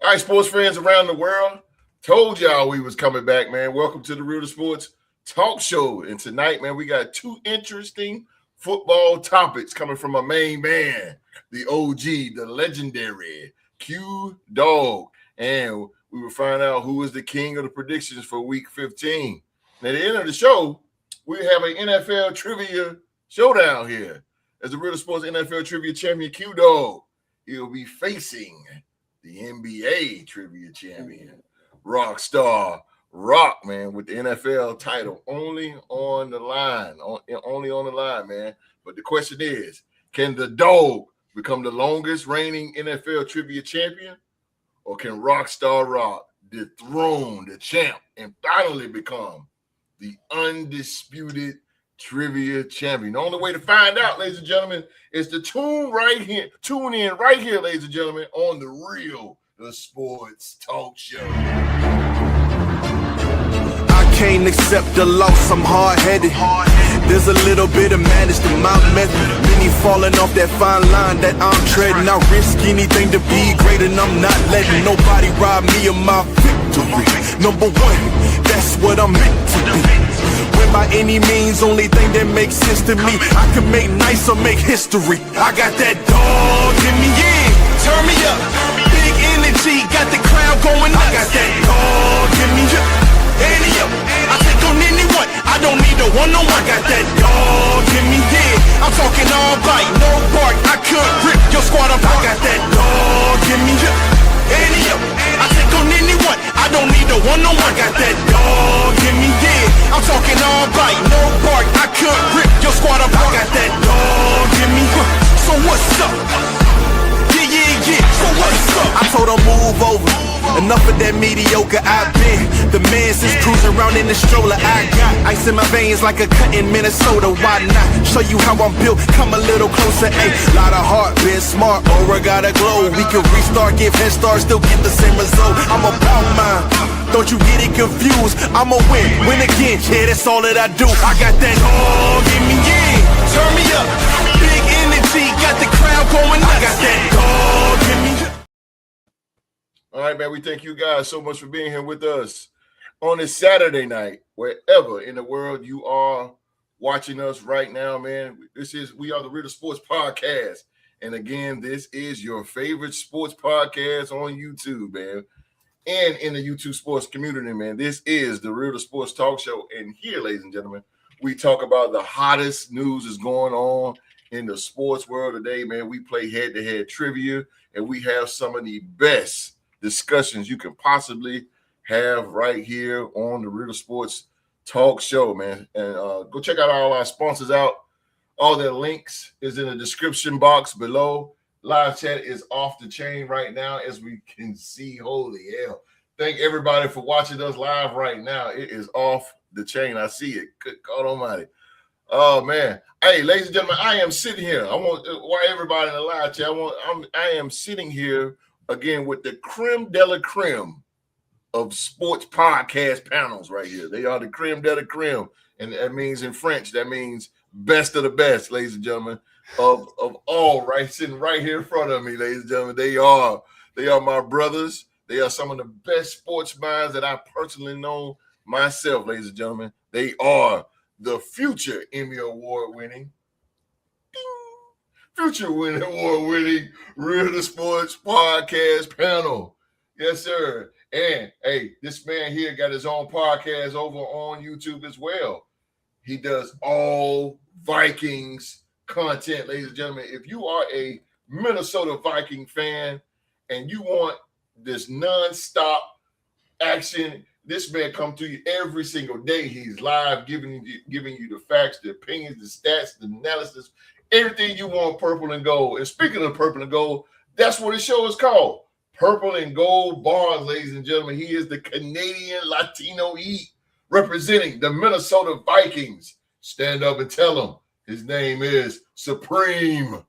All right, sports fans around the world, told y'all we was coming back, man. Welcome to the Real Sports Talk Show. And tonight, man, we got two interesting football topics coming from a main man, the OG, the legendary QDogg. And we will find out who is the king of the predictions for Week 15. And at the end of the show, we have an NFL trivia showdown here. As the Real Sports NFL trivia champion, QDogg, he'll be facing the NBA trivia champion, Rockstar Rock, man, with the NFL title only on the line, man. But the question is, can the dog become the longest reigning NFL trivia champion, or can Rockstar Rock dethrone the champ and finally become the undisputed trivia champion? The only way to find out, ladies and gentlemen, is to tune in right here, ladies and gentlemen, on the Real Sports Talk Show. I can't accept the loss, I'm hard-headed. There's a little bit of madness to my method. Many falling off that fine line that I'm treading. I risk anything to be great, and I'm not letting nobody rob me of my victory. Number one, that's what I'm meant to be. By any means, only thing that makes sense to me. I can make nice or make history. I got that dog in me, yeah. Turn me up, big energy, got the crowd going nuts. I got that dog in me, yeah. Any up, I take on anyone. I don't need a one-on-one. I got that dog in me, yeah. I'm talking all bite, no bark. I could rip your squad apart. I got that dog in me, yeah. Any up, I take on anyone. I don't need a one-on-one. I got that dog in me, yeah. I'm talking all bite, no bark. I could rip your squad apart. I got that dog in me. So what's up? Yeah. So what's up? I told her move over. Enough of that mediocre. I've been the man since cruising around in the stroller. I got ice in my veins like a cut in Minnesota. Why not show you how I'm built? Come a little closer. A lot of heart, been smart, aura gotta glow. We can restart, give head start, still get the same result. I'm about mine. Don't you get it confused? I'ma win again. Yeah, that's all that I do. I got that dog in me, yeah. Turn me up, big energy, got the crowd going nuts. I got that dog in me. All right, man, we thank you guys so much for being here with us on this Saturday night, wherever in the world you are watching us right now, man. We are the Real Sports Podcast. And again, this is your favorite sports podcast on YouTube, man. And in the YouTube sports community, man. This is the Real Sports Talk Show. And here, ladies and gentlemen, we talk about the hottest news is going on in the sports world today, man. We play head-to-head trivia, and we have some of the best discussions you can possibly have right here on the Real Sports Talk Show, man. And go check out all our sponsors out. All their links is in the description box below. Live chat is off the chain right now, as we can see. Holy hell. Thank everybody for watching us live right now. It is off the chain. I see it. Good God almighty. Oh, man. Hey, ladies and gentlemen, I am sitting here. I want why everybody in the live chat. I am sitting here again with the creme de la creme of sports podcast panels right here. They are the creme de la creme. And that means in French, that means best of the best, ladies and gentlemen, of all, right, sitting right here in front of me, ladies and gentlemen. They are my brothers. They are some of the best sports minds that I personally know myself, ladies and gentlemen. They are the future Emmy award-winning Real Sports Podcast panel. Yes, sir. And, hey, this man here got his own podcast over on YouTube as well. He does all Vikings content, ladies and gentlemen. If you are a Minnesota Viking fan and you want this nonstop action, this man come to you every single day. He's live, giving you the facts, the opinions, the stats, the analysis, everything you want purple and gold. And speaking of purple and gold, that's what his show is called. Purple and Gold Bars, ladies and gentlemen. He is the Canadian Latino Heat representing the Minnesota Vikings. Stand up and tell him his name is Supreme.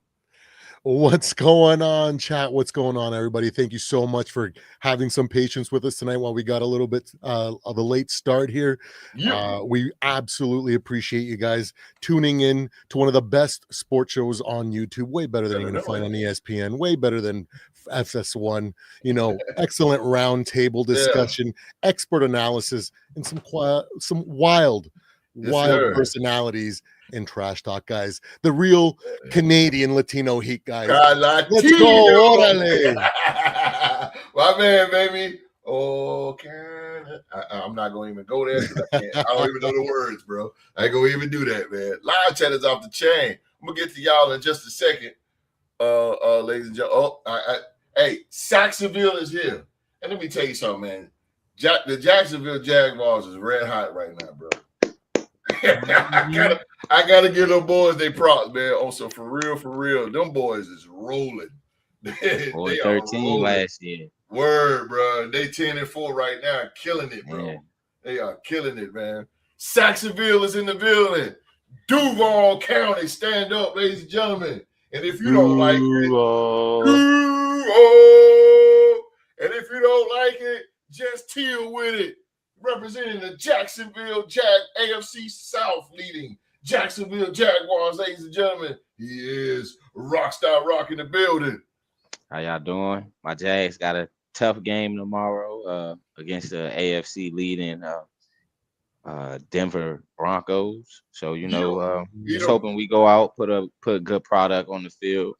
What's going on, chat? What's going on, everybody? Thank you so much for having some patience with us tonight while we got a little bit of a late start here. We absolutely appreciate you guys tuning in to one of the best sports shows on YouTube. Way better than you're going to find on ESPN. Way better than FS1. Excellent roundtable discussion, expert analysis, and some wild personalities and trash talk, guys. The real Canadian Latino heat, guys. Let's go, orale. My man, baby. Oh, Canada. I'm not gonna even go there because I don't even know the words, bro. I ain't gonna even do that, man. Live chat is off the chain. I'm gonna get to y'all in just a second, ladies and gentlemen. Hey, Saxonville is here, and let me tell you something, man. The Jacksonville Jaguars is red hot right now, bro. I gotta give them boys they props, man. Also, for real, them boys is rolling. They 13 last year. Word, bro. They 10-4 right now, killing it, bro. Yeah. They are killing it, man. Saxonville is in the building. Duval County, stand up, ladies and gentlemen. And if you don't like it, and if you don't like it, just deal with it. Representing the Jacksonville AFC South leading Jacksonville Jaguars, ladies and gentlemen. He is Rockstar Rock in the building. How y'all doing? My Jags got a tough game tomorrow against the AFC leading Denver Broncos. So, just hoping we go out, put a good product on the field,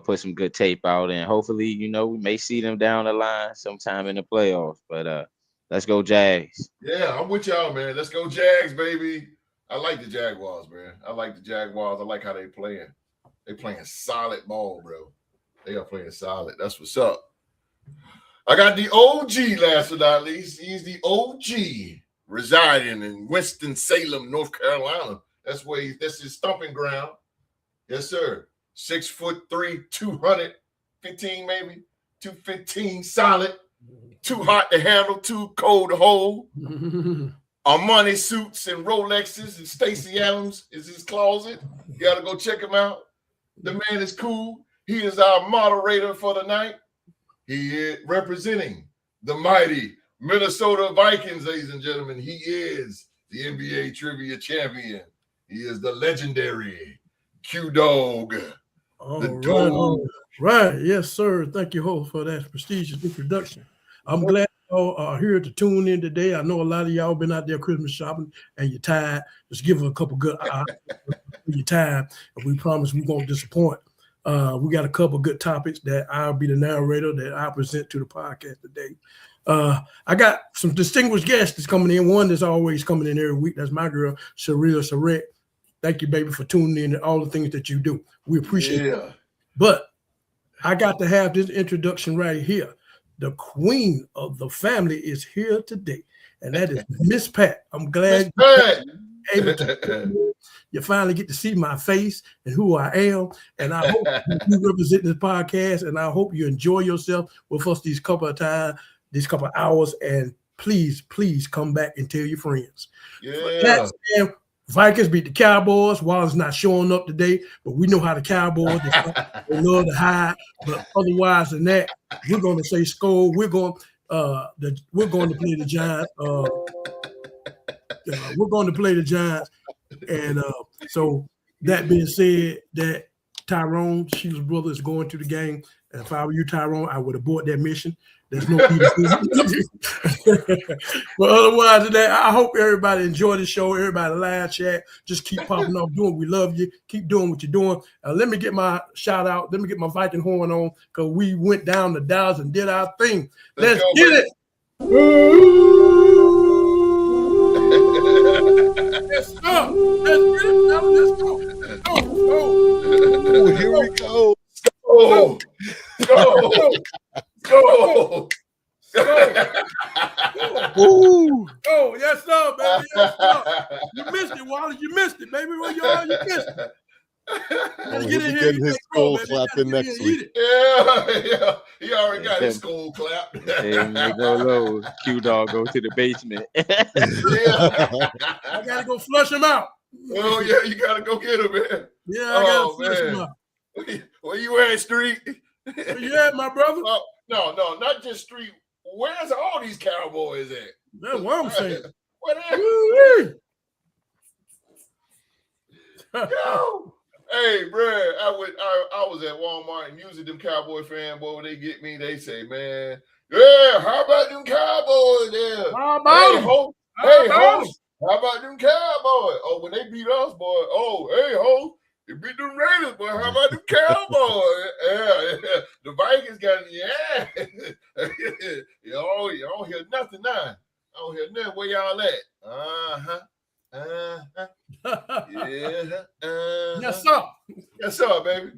put some good tape out, and hopefully, we may see them down the line sometime in the playoffs. But let's go Jags. Yeah, I'm with y'all, man. Let's go Jags, baby. I like the Jaguars, man. I like the Jaguars. I like how they playing. They playing solid ball, bro. They are playing solid. That's what's up. I got the OG, last but not least. He's the OG residing in Winston-Salem, North Carolina. That's his stomping ground. Yes, sir. 6'3", 215 maybe. 215 solid. Too hot to handle, too cold to hold. Armani suits and Rolexes and Stacey Adams is his closet. You got to go check him out. The man is cool. He is our moderator for the night. He is representing the mighty Minnesota Vikings, ladies and gentlemen. He is the NBA trivia champion. He is the legendary QDogg. Right. Yes, sir. Thank you, Ho, for that prestigious introduction. I'm glad y'all are here to tune in today. I know a lot of y'all been out there Christmas shopping and you're tired. Just give them a couple good your time, and we promise we won't disappoint. We got a couple good topics that I'll be the narrator that I present to the podcast today. I got some distinguished guests that's coming in. One that's always coming in every week. That's my girl, Sharia Saret. Thank you, baby, for tuning in and all the things that you do. We appreciate it. But I got to have this introduction right here. The queen of the family is here today, and that is Miss Pat. I'm glad you finally get to see my face and who I am, and I hope you represent this podcast, and I hope you enjoy yourself with us these couple of hours, and please come back and tell your friends. Yeah. Vikings beat the Cowboys. Wallace not showing up today, but we know how the Cowboys they love to hide. But otherwise than that, we're going to say Skull. We're going to play the Giants. We're going to play the Giants, and so that being said, that Tyrone Sheila's brother is going to the game. And if I were you, Tyrone, I would abort that mission. There's no but otherwise than that, I hope everybody enjoy the show. Everybody live chat. Just keep popping off, doing. We love you. Keep doing what you're doing. Let me get my shout out. Let me get my Viking horn on because we went down to Dallas and did our thing. Let's get it. Let's go. Let's get it. Let's go. Oh, here we go. Go. Ooh. Oh, yes, sir, baby. Yes, sir. You missed it, Wallace. You missed it, baby. Well, you missed it. He'll be getting his skull clapped in next week. Yeah. He already got his skull clapped. Hey, we go low. QDogg go to the basement. I gotta go flush him out. Oh yeah, you gotta go get him, man. Yeah, I gotta flush him out. Where you at, Street? Where you at, my brother? No, not just Street. Where's all these Cowboys at? That's what I'm saying. What Yo, hey, bro, I was at Walmart and usually them Cowboy fanboy when they get me, they say, man, yeah, how about them Cowboys there? How about how about them Cowboys? Oh, when they beat us, boy. Oh, hey, ho, they beat them Raiders, boy. How about them Cowboys? Yeah. The Vikings got you don't hear nothing now. I don't hear nothing. Where y'all at? Yes, sir. Yes, sir, baby.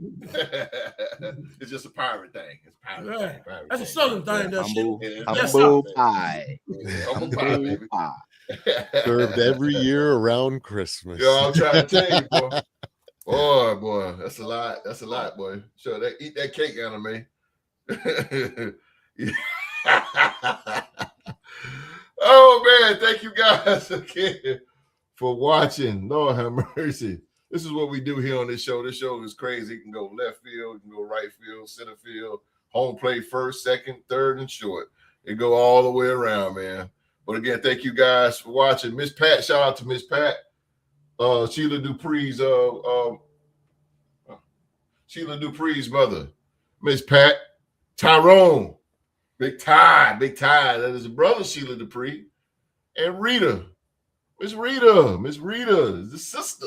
It's just a pirate thing. It's a pirate thing. That's a southern thing. That's humble pie. Humble pie, baby. Served every year around Christmas. Yo, I'm trying to tell you, boy. Boy, that's a lot. That's a lot, boy. Sure, eat that cake, anime. Oh man, thank you guys again for watching. Lord have mercy. This is what we do here on this show. This show is crazy. You can go left field, you can go right field, center field, home plate, first, second, third, and short. It go all the way around, man. But again, thank you guys for watching. Miss Pat, shout out to Miss Pat. Sheila Dupree's mother. Miss Pat. Tyrone. Big Ty. That is a brother, Sheila Dupree. And Rita. Miss Rita is the sister.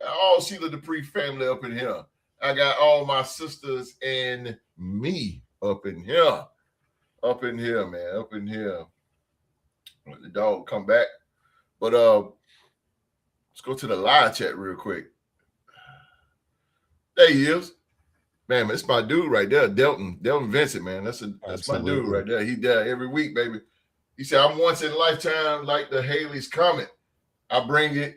All Sheila Dupree family up in here. I got all my sisters and me up in here. Up in here, man. Up in here. Let the dog come back. But let's go to the live chat real quick. There he is. Man, it's my dude right there, Delton Vincent, man. That's my dude right there. He there every week, baby. He said, I'm once in a lifetime like the Haley's Comet. I bring it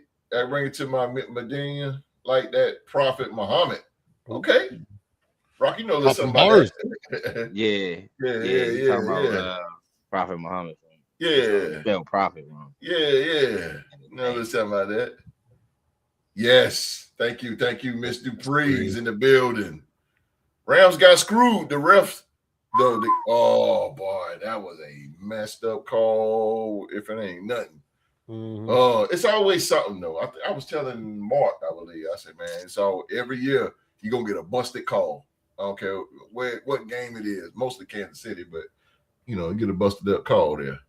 to my Medina like that Prophet Muhammad. Okay. Rocky knows there's something about that. Yeah. Talking about Prophet Muhammad. Yeah. Spell Prophet wrong. Yeah. Know there's something about that. Yes. Thank you, Miss Dupree's in the building. Rams got screwed. The refs, though. Oh boy, that was a messed up call. If it ain't nothing, it's always something though. I was telling Mark, I believe. I said, man, it's all every year you're gonna get a busted call. I don't care what game it is. Mostly Kansas City, but you get a busted up call there.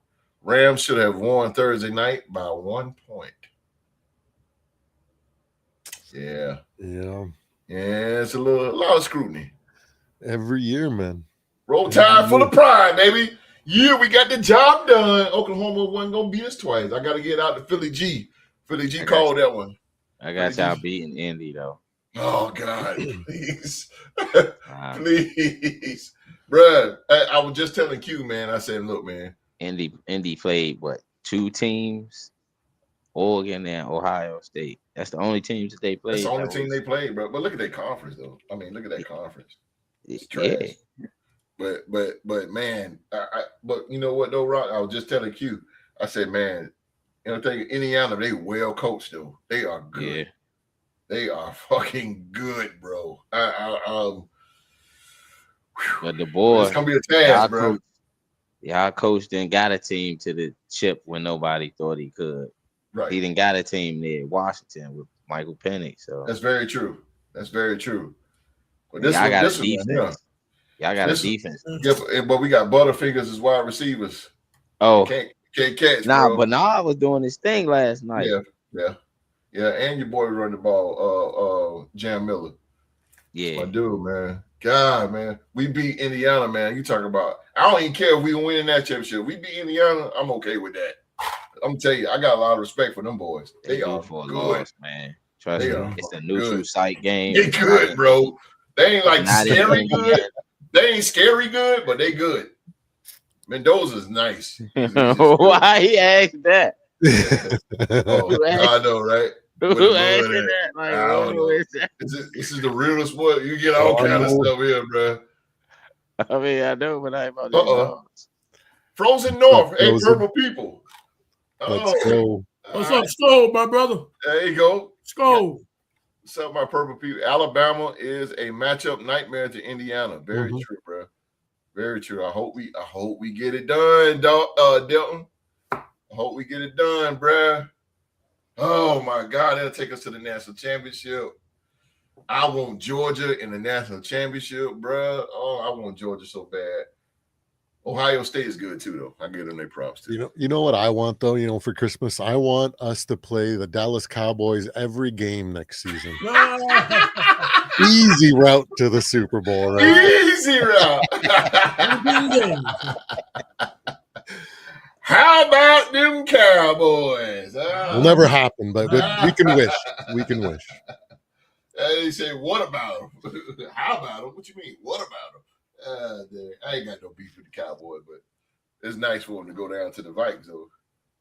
Rams should have won Thursday night by 1 point. Yeah. It's a lot of scrutiny. Every year, man. Roll Tide full of pride, baby. Yeah, we got the job done. Oklahoma wasn't gonna beat us twice. I gotta get out to Philly G. Philly G called that one. I got y'all beating Indy though. Oh God, please. Please. Bruh. I was just telling Q, man. I said, look, man. Indy played what? 2 teams? Oregon and Ohio State. That's the only teams that they played. That's the only team they played, bro. But look at that conference, though. I mean, look at that conference. It's trash. Yeah. But man, but you know what though, Rock? I was just telling Q. I said, man, Indiana, they well coached though. They are good. Yeah. They are fucking good, bro. But the boys, it's gonna be a task, bro. Y'all coach then got a team to the chip when nobody thought he could. Right. He didn't got a team there, Washington with Michael Penix. So that's very true. But y'all got a defense. Y'all got a defense. Yeah, but we got Butterfingers as wide receivers. Oh, can't catch. Nah, bro. Bernard was doing his thing last night. Yeah. And your boy run the ball, Jam Miller. Yeah, my dude, man. God, man, we beat Indiana, man. You talking about? I don't even care if we win that championship. We beat Indiana. I'm okay with that. I'm gonna tell you, I got a lot of respect for them boys. They are for good, loss, man. Trust me, it's a neutral site game. They good, bro. They ain't like scary good. They ain't scary good, but they good. Mendoza's nice. Why he asked that? I know, right? Who asked that? Like, I don't know. This is the realest one. You get all kind of stuff here, bro. I mean, I know, but I ain't about to Frozen North, hey, purple people. Let's go. What's up, Skull, my brother? There you go. Skull. What's up, my purple people? Alabama is a matchup nightmare to Indiana. Very true, bro. Very true. I hope we get it done, Delton. I hope we get it done, bruh. Oh my God, that'll take us to the national championship. I want Georgia in the national championship, bruh. Oh, I want Georgia so bad. Ohio State is good too, though. I give them their props too. You know what I want though. You know, for Christmas, I want us to play the Dallas Cowboys every game next season. Easy route to the Super Bowl, right? Easy route. How about them Cowboys? It'll never happen, but we can wish. We can wish. They say, what about them? How about them? What you mean? What about them? I ain't got no beef with the Cowboys, but it's nice for them to go down to the Vikings, though.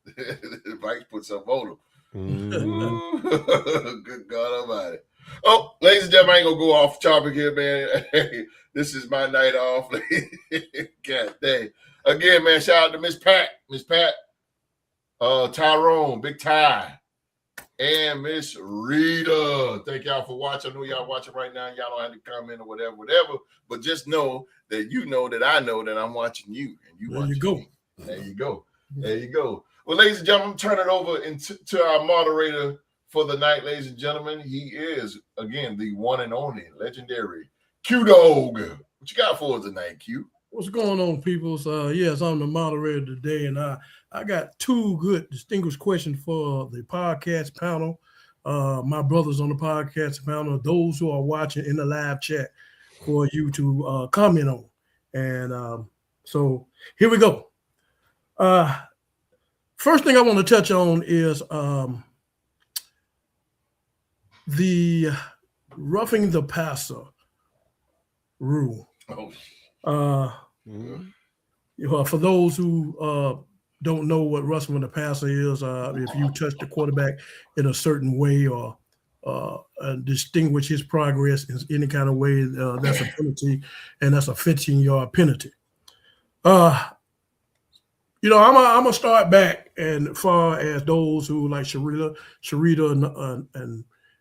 The Vikings put something on them. Good God Almighty. Oh, ladies and gentlemen, I ain't gonna go off topic here, man. Hey, this is my night off. God dang. Again, man, shout out to Miss Pat, Tyrone, Big Ty, and Miss Rita. Thank y'all for watching. I know y'all watching right now. Y'all don't have to comment or whatever, but just know that you know that I know that I'm watching you, and you watching me. There you go. There you go. Well, ladies and gentlemen, turn it over to our moderator for the night, ladies and gentlemen. He is, again, the one and only legendary QDogg. What you got for us tonight, Q? What's going on, people? Yes, I'm the moderator today, and I got two good distinguished questions for the podcast panel. My brothers on the podcast panel, those who are watching in the live chat, for you to comment on. And so here we go. First thing I want to touch on is the roughing the passer rule. For those who don't know what roughing the passer is, if you touch the quarterback in a certain way or distinguish his progress in any kind of way, that's a penalty, and that's a 15-yard penalty. I'm gonna start back, and far as those who like Sharita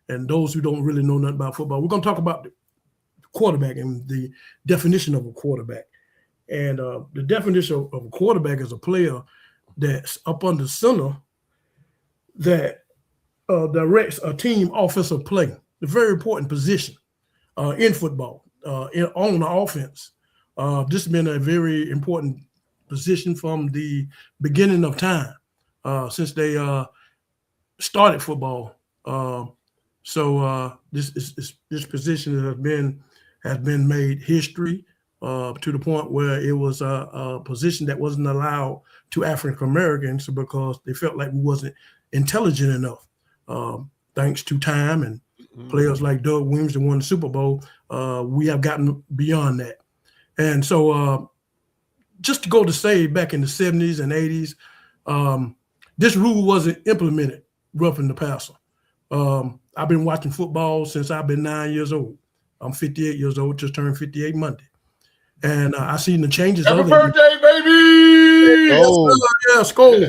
and those who don't really know nothing about football, we're gonna talk about the quarterback and the definition of a quarterback. And the definition of a quarterback is a player that's up under center that directs a team offensive play. A very important position in football, on the offense. This has been a very important position from the beginning of time, since they started football. So this position has been made history to the point where it was a position that wasn't allowed to African Americans because they felt like we wasn't intelligent enough. Thanks to time and players like Doug Williams that won the Super Bowl, we have gotten beyond that. And so just to go to say back in the 70s and 80s, this rule wasn't implemented, roughing the passer. I've been watching football since I've been 9 years old. I'm 58 years old, just turned 58 Monday. And I seen the changes. Happy birthday, baby! Yeah, skull.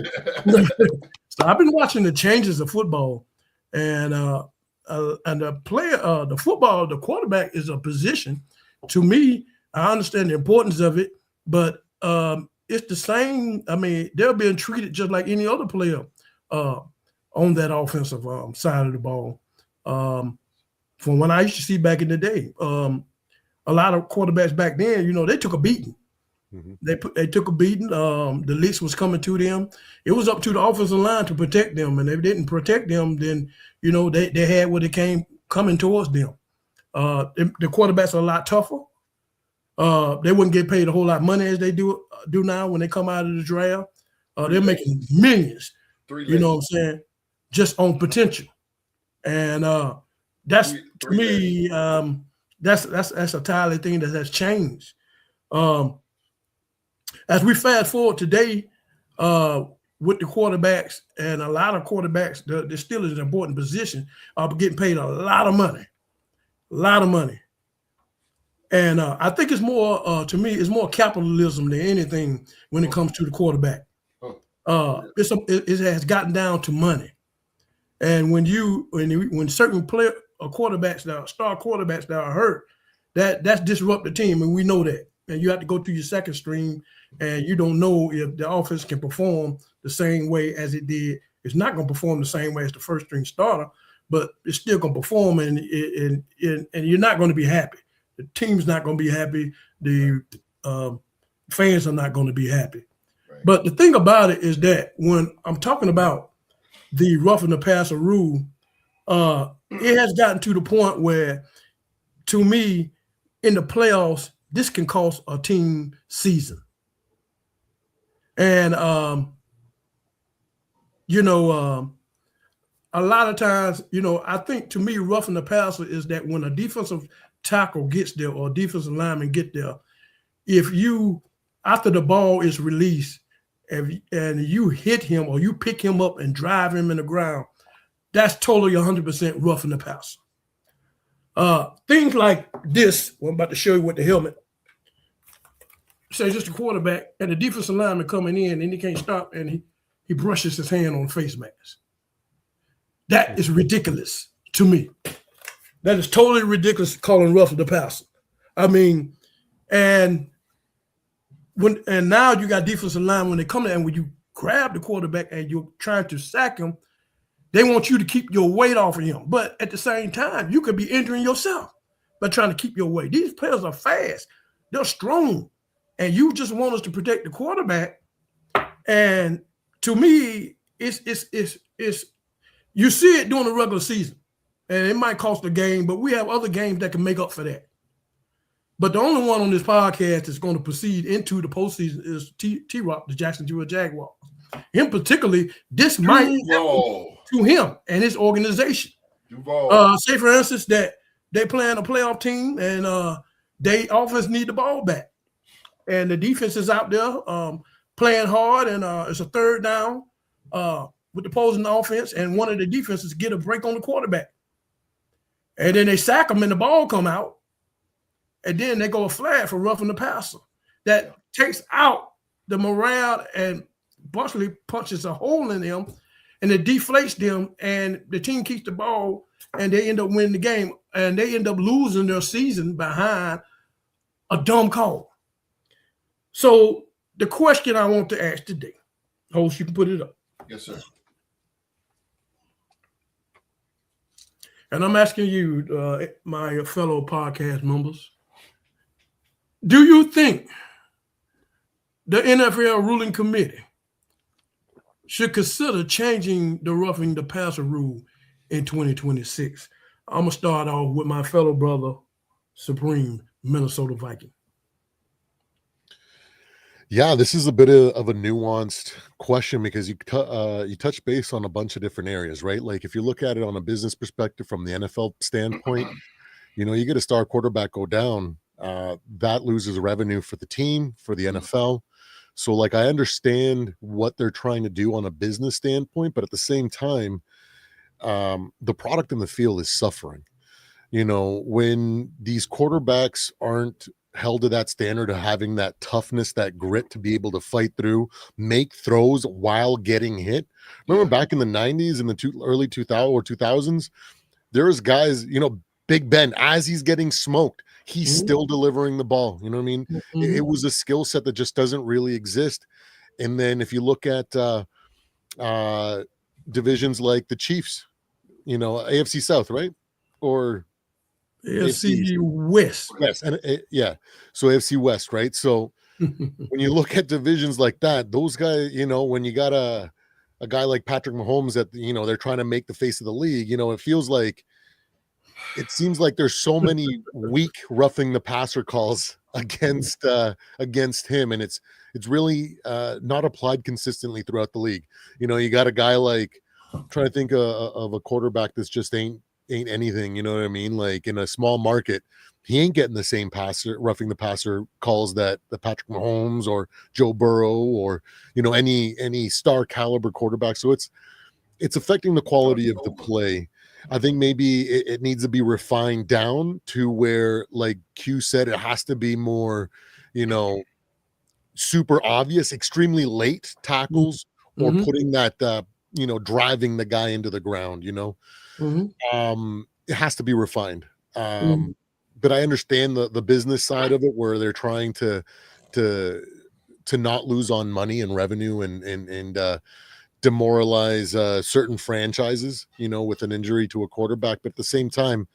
So I've been watching the changes of football. And the player, the quarterback is a position. To me, I understand the importance of it, but it's the same. I mean, they're being treated just like any other player on that offensive side of the ball. From what I used to see back in the day, a lot of quarterbacks back then, they took a beating. Mm-hmm. They took a beating. The licks was coming to them. It was up to the offensive line to protect them, and if they didn't protect them, then they had what it came coming towards them. The quarterbacks are a lot tougher. They wouldn't get paid a whole lot of money as they do now when they come out of the draft. They're making millions. You know what I'm saying? Just on potential, and that's to me. That's a entirely thing that has changed. As we fast forward today, with the quarterbacks, and a lot of quarterbacks, there still is an important position, getting paid a lot of money. And I think it's more, to me, it's more capitalism than anything when it comes to the quarterback. It has gotten down to money. And when certain quarterbacks that star quarterbacks that are hurt, that's disrupt the team, and we know that. And you have to go through your second string, and you don't know if the offense can perform the same way as it did. It's not going to perform the same way as the first string starter, but it's still going to perform, and you're not going to be happy. The team's not going to be happy. The fans are not going to be happy. Right. But the thing about it is that when I'm talking about the roughing the passer rule, it has gotten to the point where, to me, in the playoffs, this can cost a team season. And, a lot of times, I think, to me, roughing the passer is that when a defensive tackle gets there or a defensive lineman get there, if you, after the ball is released, and you hit him or you pick him up and drive him in the ground, that's totally 100% roughing the passer. Things like this, well, I'm about to show you with the helmet. Say just a quarterback and the defensive lineman coming in and he can't stop, and he brushes his hand on the face mask. That is ridiculous to me. That is totally ridiculous, calling roughing the passer. I mean, and now you got defensive line when they come in, and when you grab the quarterback and you're trying to sack him, they want you to keep your weight off of him. But at the same time, you could be injuring yourself by trying to keep your weight. These players are fast. They're strong. And you just want us to protect the quarterback. And to me, it's you see it during the regular season. And it might cost a game, but we have other games that can make up for that. But the only one on this podcast that's going to proceed into the postseason is T-Rock, the Jacksonville Jaguars. Him particularly, this might happen to him and his organization. Say, for instance, that they playing a playoff team and they offense need the ball back. And the defense is out there playing hard, and it's a third down with the opposing offense, and one of the defenses get a break on the quarterback. And then they sack him and the ball come out. And then they go a flag for roughing the passer. That takes out the morale and partially punches a hole in them, and it deflates them, and the team keeps the ball, and they end up winning the game, and they end up losing their season behind a dumb call. So the question I want to ask today, host, you can put it up. Yes, sir. And I'm asking you, my fellow podcast members, do you think the NFL ruling committee should consider changing the roughing the passer rule in 2026? I'm going to start off with my fellow brother, Supreme Minnesota Viking. Yeah, this is a bit of a nuanced question because you touch base on a bunch of different areas, right? Like if you look at it on a business perspective from the NFL standpoint, you get a star quarterback go down, that loses revenue for the team, for the NFL. So like I understand what they're trying to do on a business standpoint, but at the same time, the product in the field is suffering. When these quarterbacks aren't held to that standard of having that toughness, that grit to be able to fight through, make throws while getting hit. Remember back in the 90s and the early 2000s, there was guys, Big Ben, as he's getting smoked, he's still delivering the ball. You know what I mean? It was a skill set that just doesn't really exist. And then if you look at divisions like the Chiefs, AFC South, right? Or AFC West. And so AFC West, right? So when you look at divisions like that, those guys, when you got a guy like Patrick Mahomes that they're trying to make the face of the league, it seems like there's so many weak roughing the passer calls against him, and it's really not applied consistently throughout the league. You got a guy like, I'm trying to think of a quarterback that's just ain't anything, you know what I mean? Like in a small market, he ain't getting the same roughing the passer calls that the Patrick Mahomes or Joe Burrow or any star caliber quarterback. So it's affecting the quality of the play. I think maybe it needs to be refined down to where, like Q said, it has to be more, super obvious, extremely late tackles or putting that, driving the guy into the ground, it has to be refined. Mhm. But I understand the business side of it, where they're trying to not lose on money and revenue and demoralize certain franchises, with an injury to a quarterback. But at the same time,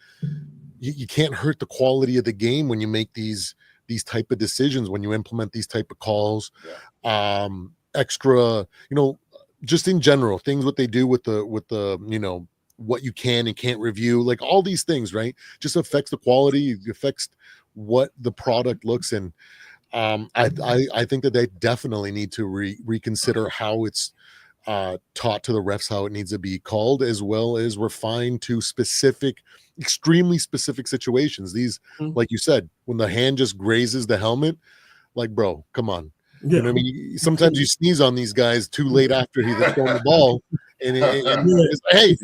you can't hurt the quality of the game when you make these type of decisions, when you implement these type of calls. Extra, just in general, things what they do with the what you can and can't review, like all these things, right? Just affects the quality, affects what the product looks. And I think that they definitely need to reconsider how it's taught to the refs, how it needs to be called, as well as refined to extremely specific situations. These, Mhm. like you said, when the hand just grazes the helmet, like, bro, come on. You know Yeah. what I mean? Sometimes you sneeze on these guys too late after they've thrown the ball, and Yeah. it's like, hey,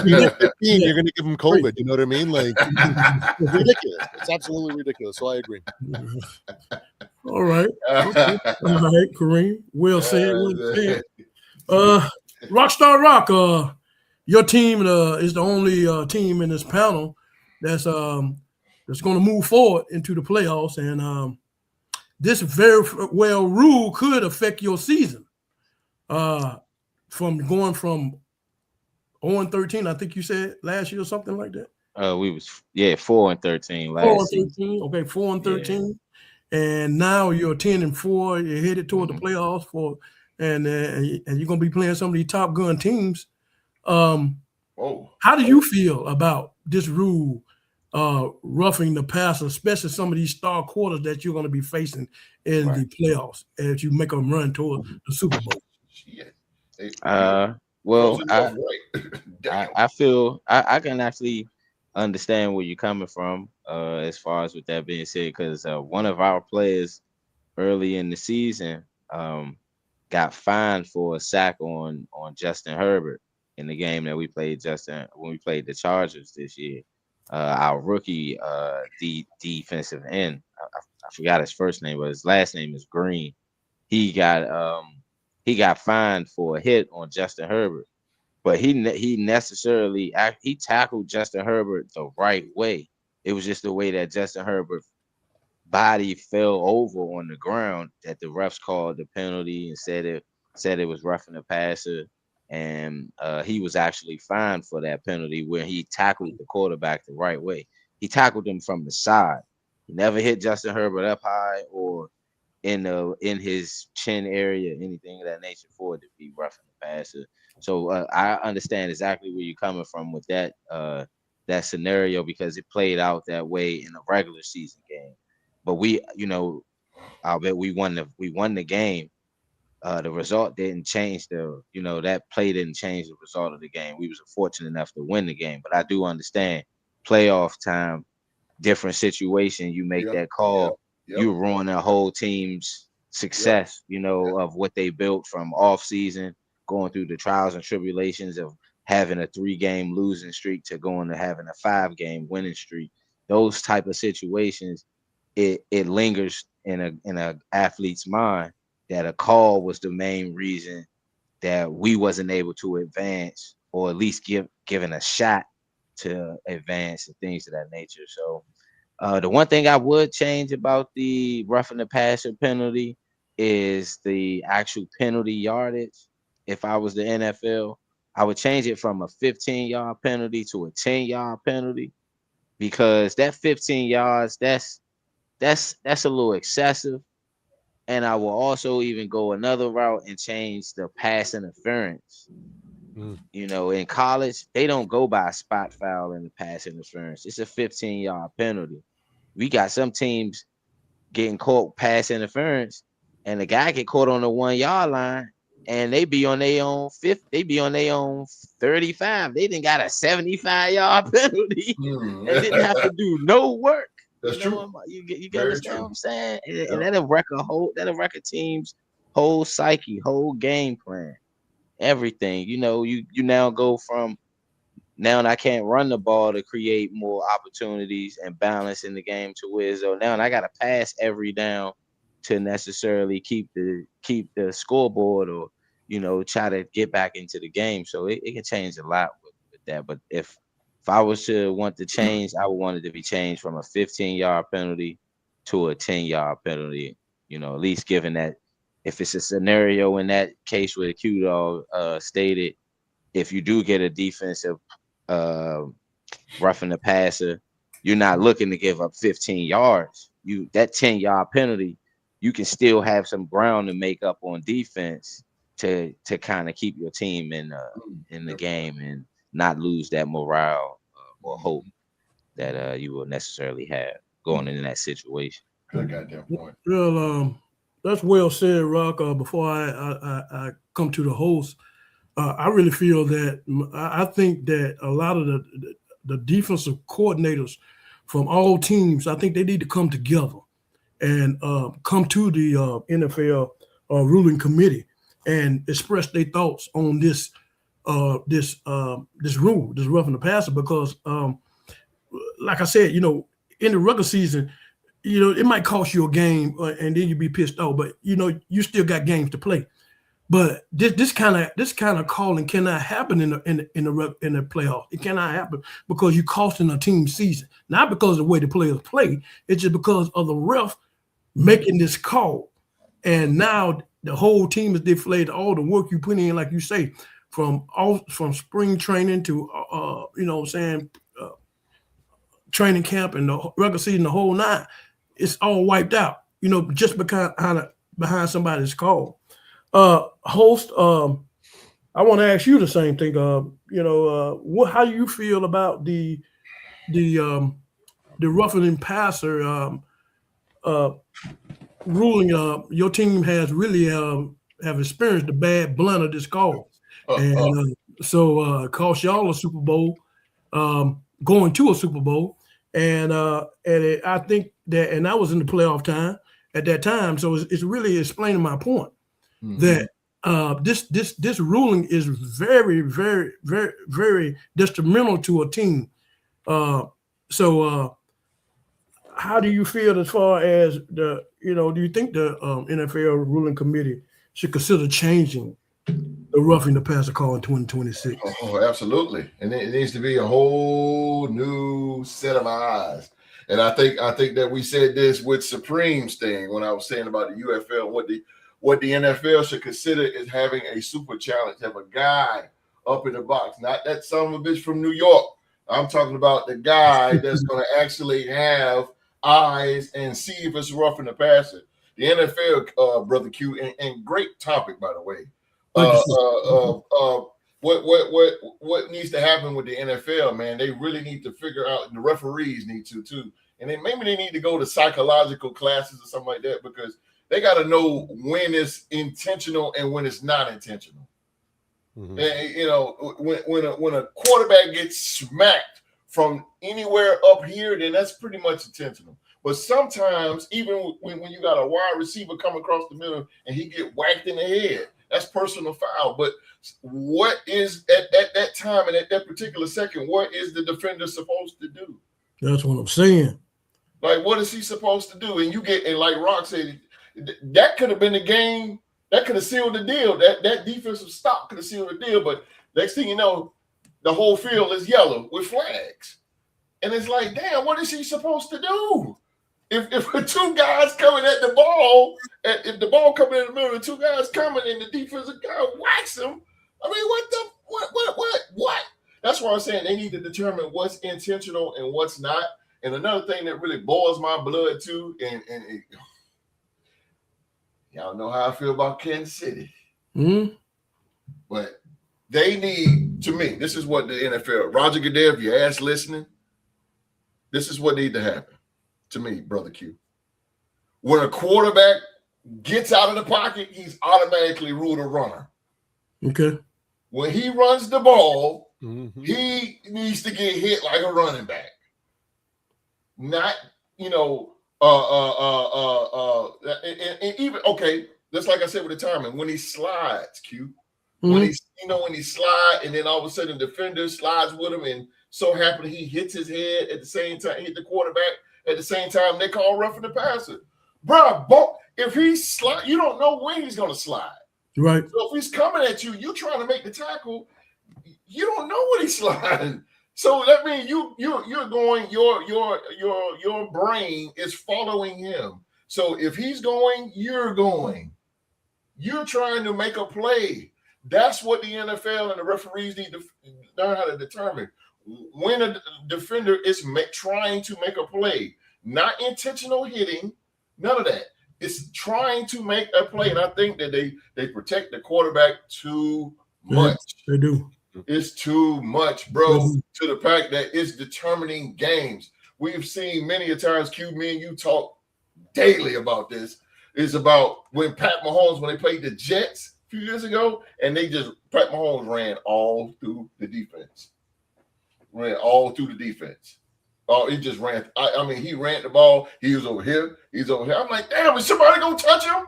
you hit 15, Yeah. you're gonna give them Great. COVID. You know what I mean? Like, it's ridiculous. It's absolutely ridiculous. So I agree. All right. Okay. All right, Kareem. Well said. Well said. Rockstar Rock. Your team is the only team in this panel that's going to move forward into the playoffs, and this very well rule could affect your season. From going from 0-13, I think you said last year or something like that. We was 4-13 4 last and season. 13. Okay, 4 and Yeah. 13. And now you're 10-4. You're headed toward the playoffs and you're gonna be playing some of these top gun teams. How do you feel about this rule roughing the passer, especially some of these star quarters that you're gonna be facing in the playoffs as you make them run toward the Super Bowl? Well, I feel I can actually understand where you're coming from, as far as with that being said, because one of our players early in the season got fined for a sack on Justin Herbert in the game that we played when we played the Chargers this year. Our rookie defensive end, I forgot his first name, but his last name is Green. He got fined for a hit on Justin Herbert, but he tackled Justin Herbert the right way. It was just the way that Justin Herbert's body fell over on the ground that the refs called the penalty and said it was roughing the passer, and he was actually fined for that penalty where he tackled the quarterback the right way. He tackled him from the side. He never hit Justin Herbert up high or in his chin area, anything of that nature, for it to be roughing the passer. So I understand exactly where you're coming from with that scenario, because it played out that way in a regular season game. But I'll bet we won the game. The result didn't change that play didn't change the result of the game. We was fortunate enough to win the game, but I do understand playoff time, different situation. You make that call, you ruin a whole team's success, of what they built from off season, going through the trials and tribulations of having a 3-game losing streak to going to having a 5-game winning streak. Those type of situations, it lingers in a athlete's mind that a call was the main reason that we wasn't able to advance, or at least given a shot to advance and things of that nature. So the one thing I would change about the roughing the passer penalty is the actual penalty yardage. If I was the NFL, I would change it from a 15-yard penalty to a 10-yard penalty, because that 15 yards, that's a little excessive. And I will also even go another route and change the pass interference. In college, they don't go by a spot foul in the pass interference. It's a 15-yard penalty. We got some teams getting caught pass interference, and the guy get caught on the 1-yard line, and they be on their own 50, they be on their own 35. They didn't got a 75-yard penalty and didn't have to do no work. That's true. You understand what I'm saying? And that'll wreck a team's whole psyche, whole game plan, everything. You now go from, now I can't run the ball to create more opportunities and balance in the game, to where so now I got to pass every down to necessarily keep the scoreboard, or try to get back into the game. So it can change a lot with that. But if if I was to want to change, I would want it to be changed from a 15-yard penalty to a 10-yard penalty. You know, at least given that if it's a scenario in that case where QDogg stated, if you do get a defensive roughing the passer, you're not looking to give up 15 yards. That 10-yard penalty, you can still have some ground to make up on defense to kind of keep your team in the game and not lose that morale or hope that you will necessarily have going into that situation. Good goddamn point. Well, that's well said, Rock. Before I come to the host, I really feel that I think that a lot of the defensive coordinators from all teams, I think they need to come together and come to the NFL ruling committee and express their thoughts on this rule, this roughing the passer, because like I said, you know, in the regular season, you know, it might cost you a game and then you be pissed off, but you know, you still got games to play. But this kind of calling cannot happen in the playoff. It cannot happen because you're costing a team season, not because of the way the players play. It's just because of the ref making this call, and now the whole team is deflated. All the work you put in, like you say, from spring training to you know what I'm saying, training camp and the regular season, the whole nine, it's all wiped out. You know, just behind somebody's call. Host, I want to ask you the same thing. You know, how do you feel about the roughing and passer ruling? Your team has really have experienced the bad blunt of this call, and so it cost y'all a Super Bowl, going to a Super Bowl, and I think that, and I was in the playoff time at that time, so it's really explaining my point. Mm-hmm. That this ruling is very, very, very, very detrimental to a team. So how do you feel as far as do you think the NFL ruling committee should consider changing the roughing the passer call in 2026? Oh, absolutely. And it needs to be a whole new set of eyes. And I think that we said this with Supreme's thing when I was saying about the UFL, what the NFL should consider is having a super challenge, have a guy up in the box, not that son of a bitch from New York. I'm talking about the guy that's going to actually have eyes and see if it's roughing the passer. The NFL, Brother Q, and great topic, by the way. What needs to happen with the NFL, man? They really need to figure out, and the referees need to too. And then maybe they need to go to psychological classes or something like that, because they got to know when it's intentional and when it's not intentional. Mm-hmm. And, you know, when a quarterback gets smacked from anywhere up here, then that's pretty much intentional. But sometimes, even when you got a wide receiver come across the middle and he get whacked in the head, that's personal foul. But what is at that time and at that particular second, what is the defender supposed to do? That's what I'm saying. Like, what is he supposed to do? And you get, and like Rock said, that could have been the game. That could have sealed the deal. That defensive stop could have sealed the deal. But next thing you know, the whole field is yellow with flags. And it's like, damn, what is he supposed to do? If two guys coming at the ball, if the ball coming in the middle, and two guys coming and the defensive guy whacks him, I mean, what? That's why I'm saying they need to determine what's intentional and what's not. And another thing that really boils my blood too, and y'all know how I feel about Kansas City. Mm-hmm. But they need, to me, this is what the NFL, Roger Goodell, if your ass listening, this is what needs to happen to me, Brother Q. When a quarterback gets out of the pocket, he's automatically ruled a runner. Okay. When he runs the ball, mm-hmm. he needs to get hit like a running back. Not, and even, okay, just like I said with the timing, when he slides, Q, mm-hmm. when he slides and then all of a sudden the defender slides with him and so happen he hits his head at the same time, hit the quarterback at the same time, they call roughing the passer. Bro, if he slide, you don't know when he's going to slide. Right. So if he's coming at you, you're trying to make the tackle, you don't know when he's sliding. So that means you're going, your brain is following him. So if he's going, you're going. You're trying to make a play. That's what the NFL and the referees need to learn how to determine. When a defender is trying to make a play, not intentional hitting, none of that. It's trying to make a play. And I think that they protect the quarterback too much. They do. It's too much, bro, to the fact that it's determining games. We've seen many a times, Q, me and you talk daily about this. It's about when Pat Mahomes, when they played the Jets a few years ago, and Pat Mahomes ran all through the defense. Oh, he just ran. I mean, he ran the ball. He was over here. He's over here. I'm like, damn, is somebody going to touch him?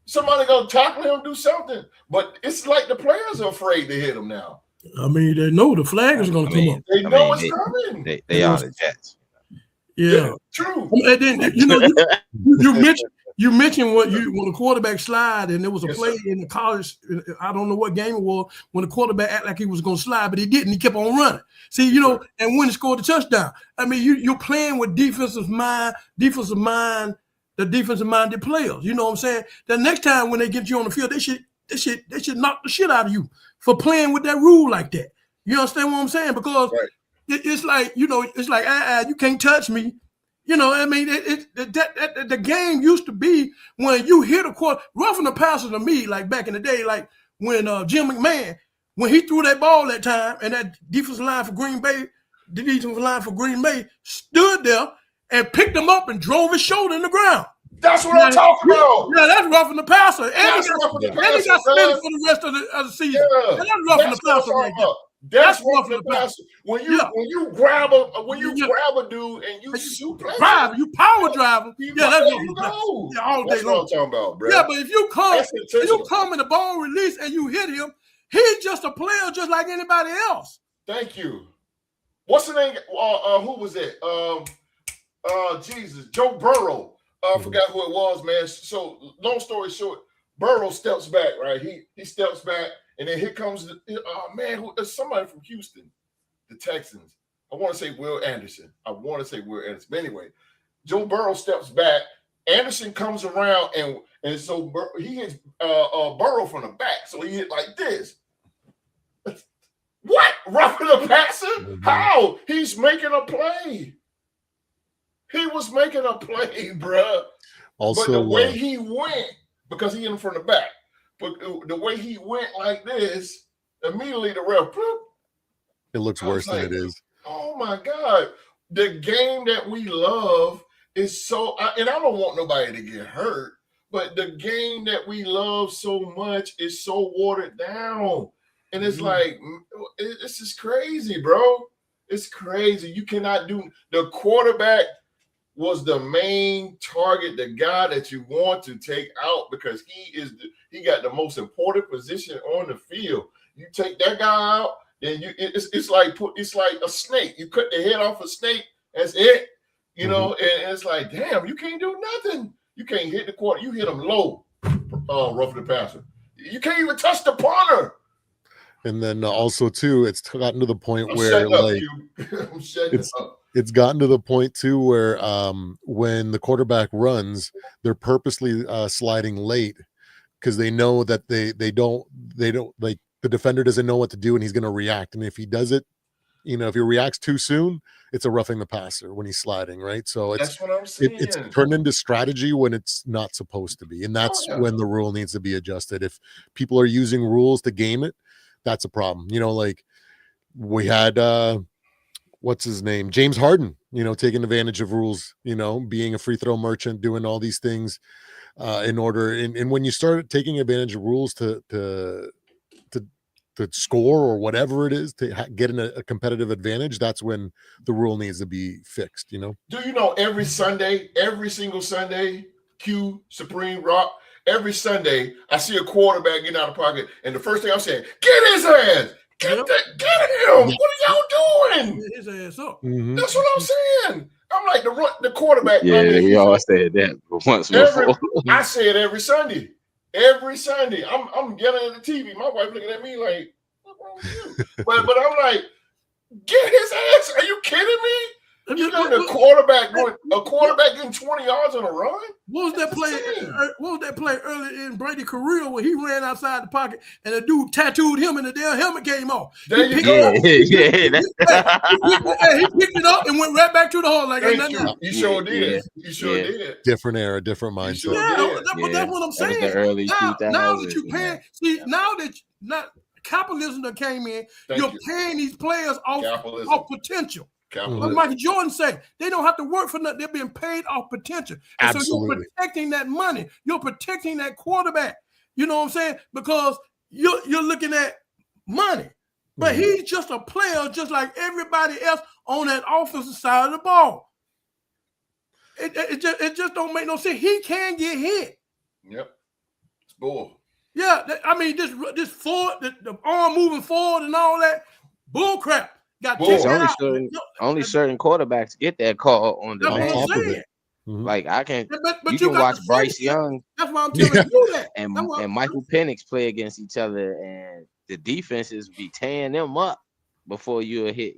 Somebody going to tackle him, do something? But it's like the players are afraid to hit him now. I mean, they know the flag is going to come up. They know it's coming. They are the Jets. Yeah, true. And then you mentioned when the quarterback slide, and there was a play in the college. I don't know what game it was when the quarterback acted like he was going to slide, but he didn't. He kept on running. See, and when he scored the touchdown. I mean, you're playing with defensive minded players. You know what I'm saying? The next time when they get you on the field, they should knock the shit out of you for playing with that rule like that. You understand what I'm saying? Because it's like, it's like, you can't touch me. I mean, the game used to be when you hit a quarter, roughing the passer to me, like back in the day, like when Jim McMahon, when he threw that ball that time, and that defensive line for Green Bay stood there and picked him up and drove his shoulder in the ground. That's what I'm talking about. Yeah, that's roughing the passer. And he got suspended for the rest of the season. Yeah. And that's roughing the passer right there. That's roughing the passer. When you grab a dude and you suplex you power drive him. Yeah, that's roughing the passer. Yeah, all day long. That's what I'm talking about, bro. Yeah, but if you come in the ball release and you hit him, he's just a player just like anybody else. Thank you. What's the name? Who was it? Jesus, Joe Burrow. I forgot who it was, man. So long story short, Burrow steps back, right? He steps back, and then here comes somebody from Houston, the Texans. I want to say Will Anderson. But anyway, Joe Burrow steps back. Anderson comes around, and so he hits Burrow from the back. So he hit like this. What? Roughing the passer? Mm-hmm. How? He's making a play. He was making a play, bruh. Also, but the way he went, because he hit him from the back, but the way he went like this, immediately the ref, it looks worse than it is. Oh my God. The game that we love is so, and I don't want nobody to get hurt, but the game that we love so much is so watered down. And it's like, this is crazy, bro. It's crazy. You cannot do, the quarterback was the main target, the guy that you want to take out because he got the most important position on the field. You take that guy out, then it's like a snake. You cut the head off a snake, that's it. And it's like, damn, you can't do nothing. You can't hit the quarter. You hit him low, roughing the passer. You can't even touch the punter. And then also too, it's gotten to the point where it's gotten to the point too where when the quarterback runs, they're purposely sliding late because they know that they don't like the defender doesn't know what to do and he's going to react. And if he does it, if he reacts too soon, it's a roughing the passer when he's sliding, right? So that's what I'm saying. It's turned into strategy when it's not supposed to be, and that's when the rule needs to be adjusted. If people are using rules to game it, that's a problem. Like we had what's his name, James Harden, taking advantage of rules, being a free throw merchant, doing all these things in order. And when you start taking advantage of rules to score or whatever it is to get in a competitive advantage, that's when the rule needs to be fixed. Do you know every single Sunday, Q, Supreme Rock, every Sunday I see a quarterback getting out of pocket, and the first thing I'm saying, get his ass. Get him! What are y'all doing? Get his ass up. Mm-hmm. That's what I'm saying. I'm like the quarterback. Yeah, we all said that once before. I say it every Sunday. Every Sunday, I'm yelling at the TV. My wife looking at me like, "What's wrong with you?" but I'm like, Get his ass. Are you kidding me? You know a quarterback getting 20 yards on a run? What was that play? What was that play early in Brady's career where he ran outside the pocket and a dude tattooed him and the damn helmet came off? There you go. He picked it up and went right back to the hole like nothing. He sure did. He sure did. Different era, different mindset. Sure that's what I'm saying. The early 2000s. Now that you paying, capitalism that came in, you're paying these players off potential. Like Michael Jordan said, they don't have to work for nothing. They're being paid off potential. And so you're protecting that money. You're protecting that quarterback. You know what I'm saying? Because you're looking at money. But he's just a player just like everybody else on that offensive side of the ball. It just don't make no sense. He can get hit. Yep. It's bull. Yeah, I mean, this forward, the arm moving forward and all that, bull crap. Only certain quarterbacks get that call on demand. Like I can, but you can watch Bryce Young. That's why I'm telling you that. And Michael Penix play against each other, and the defenses be tearing them up before you hit.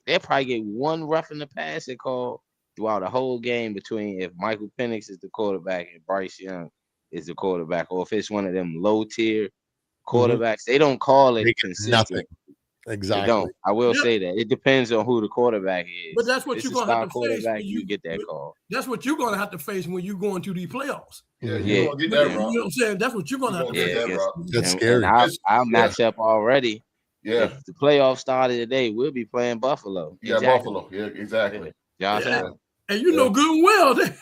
They'll probably get one roughing the passer call throughout the whole game between if Michael Penix is the quarterback and Bryce Young is the quarterback, or if it's one of them low tier quarterbacks. They don't call it consistent. Nothing. Exactly. They don't. I will say that it depends on who the quarterback is. But that's what you're going to have to face when you get that call. That's what you're going to have to face when you go into these playoffs. Yeah. You're gonna get that, you know what I'm saying? That's what you're going to have to face. That's scary. I'll match up already. Yeah. If the playoffs started today, we'll be playing Buffalo. Yeah, Buffalo. Yeah, exactly. Josh Allen. And you know good and well they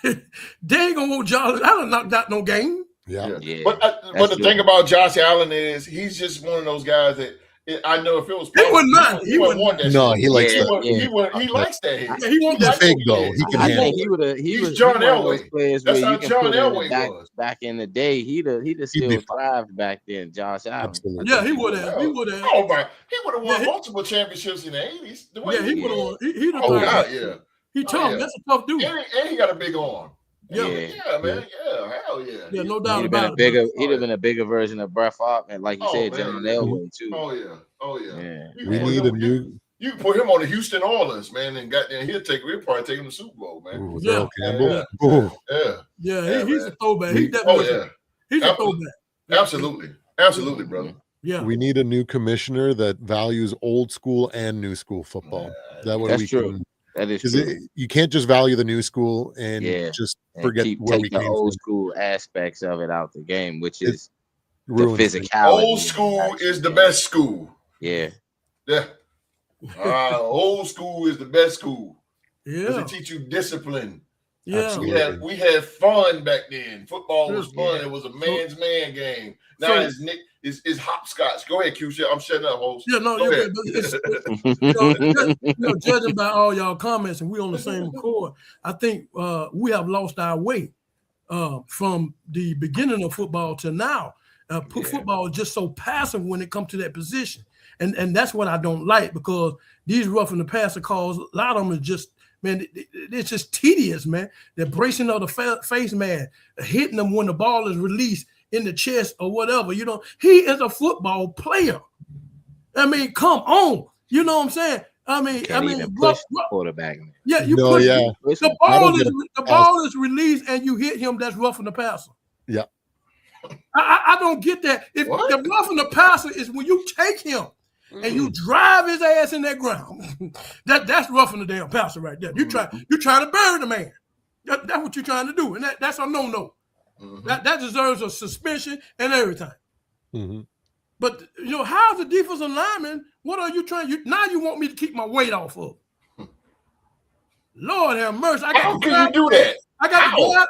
ain't gonna want Josh Allen knocked out no game. Yeah. But the thing about Josh Allen is he's just one of those guys that I know if it was he wouldn't mind. He wouldn't want that. No, he likes that. He likes that. Yeah, he wants that big though. He can handle it. He's John Elway. That's how John Elway was back in the day. He'd have still thrived back then. Josh Allen. Absolutely. Yeah, he would have. He would have. Oh my! He would have won multiple championships in the '80s. Yeah, he would have won. He'd have. Oh God, yeah. He tough. That's a tough dude. And he got a big arm. Yeah, man. Yeah, hell yeah. Yeah, no doubt about it. He'd have been a bigger version of Brett Favre, and like you said, John Elway too. Oh yeah. We need a new. You can put him on the Houston Oilers, man, and he'll probably take him to the Super Bowl, man. Ooh, he's a throwback. He's definitely he's a throwback. Absolutely, brother. Yeah, we need a new commissioner that values old school and new school football. That's true. That is true. You can't just value the new school and just forget where we came from. Old school aspects of it out the game, which is the physicality. Old school is the best school. Yeah. Old school is the best school. Yeah. It teach you discipline. Yeah. We had fun back then. Football was fun. It was a man's man game. Now it's hopscotch. Go ahead, Q. I'm shutting up, host. Yeah, no, judging by all y'all comments, and we on the same accord, I think we have lost our way from the beginning of football to now. Football is just so passive when it comes to that position, and that's what I don't like, because these roughing the passer calls, a lot of them is just. Man, it's just tedious, man. They're bracing of the face, man, hitting them when the ball is released in the chest or whatever. You know, he is a football player. I mean, come on. You know what I'm saying? I mean, push the quarterback. Yeah, you push. Yeah. The ball is released and you hit him. That's roughing the passer. Yeah. I don't get that. If the roughing the passer is when you take him and you drive his ass in that ground, that's roughing the damn passer right there. You're trying to bury the man. That's what you're trying to do, and that's a no-no. Mm-hmm. That deserves a suspension and everything. Mm-hmm. But how's the defensive lineman? What are you trying? Now you want me to keep my weight off of? Lord have mercy! How can you do that? I got to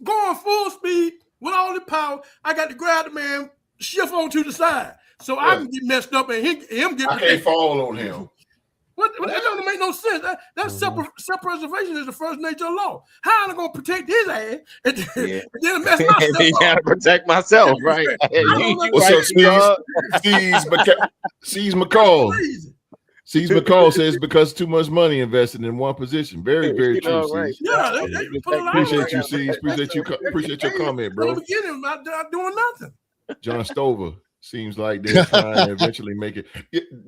going full speed with all the power. I got to grab the man, shift on to the side. So I can get messed up and him get. I can't fall on him. What? That doesn't make no sense. That self-preservation is the first nature of law. How am I going to protect his ass and then mess myself up? You got to protect myself, right? What's up, Sees McCall? Sees McCall says because too much money invested in one position. Very, very true. Right. Yeah, appreciate you, Sees. Appreciate your comment, bro. From the beginning, not doing nothing. John Stover Seems like they're trying to eventually make it.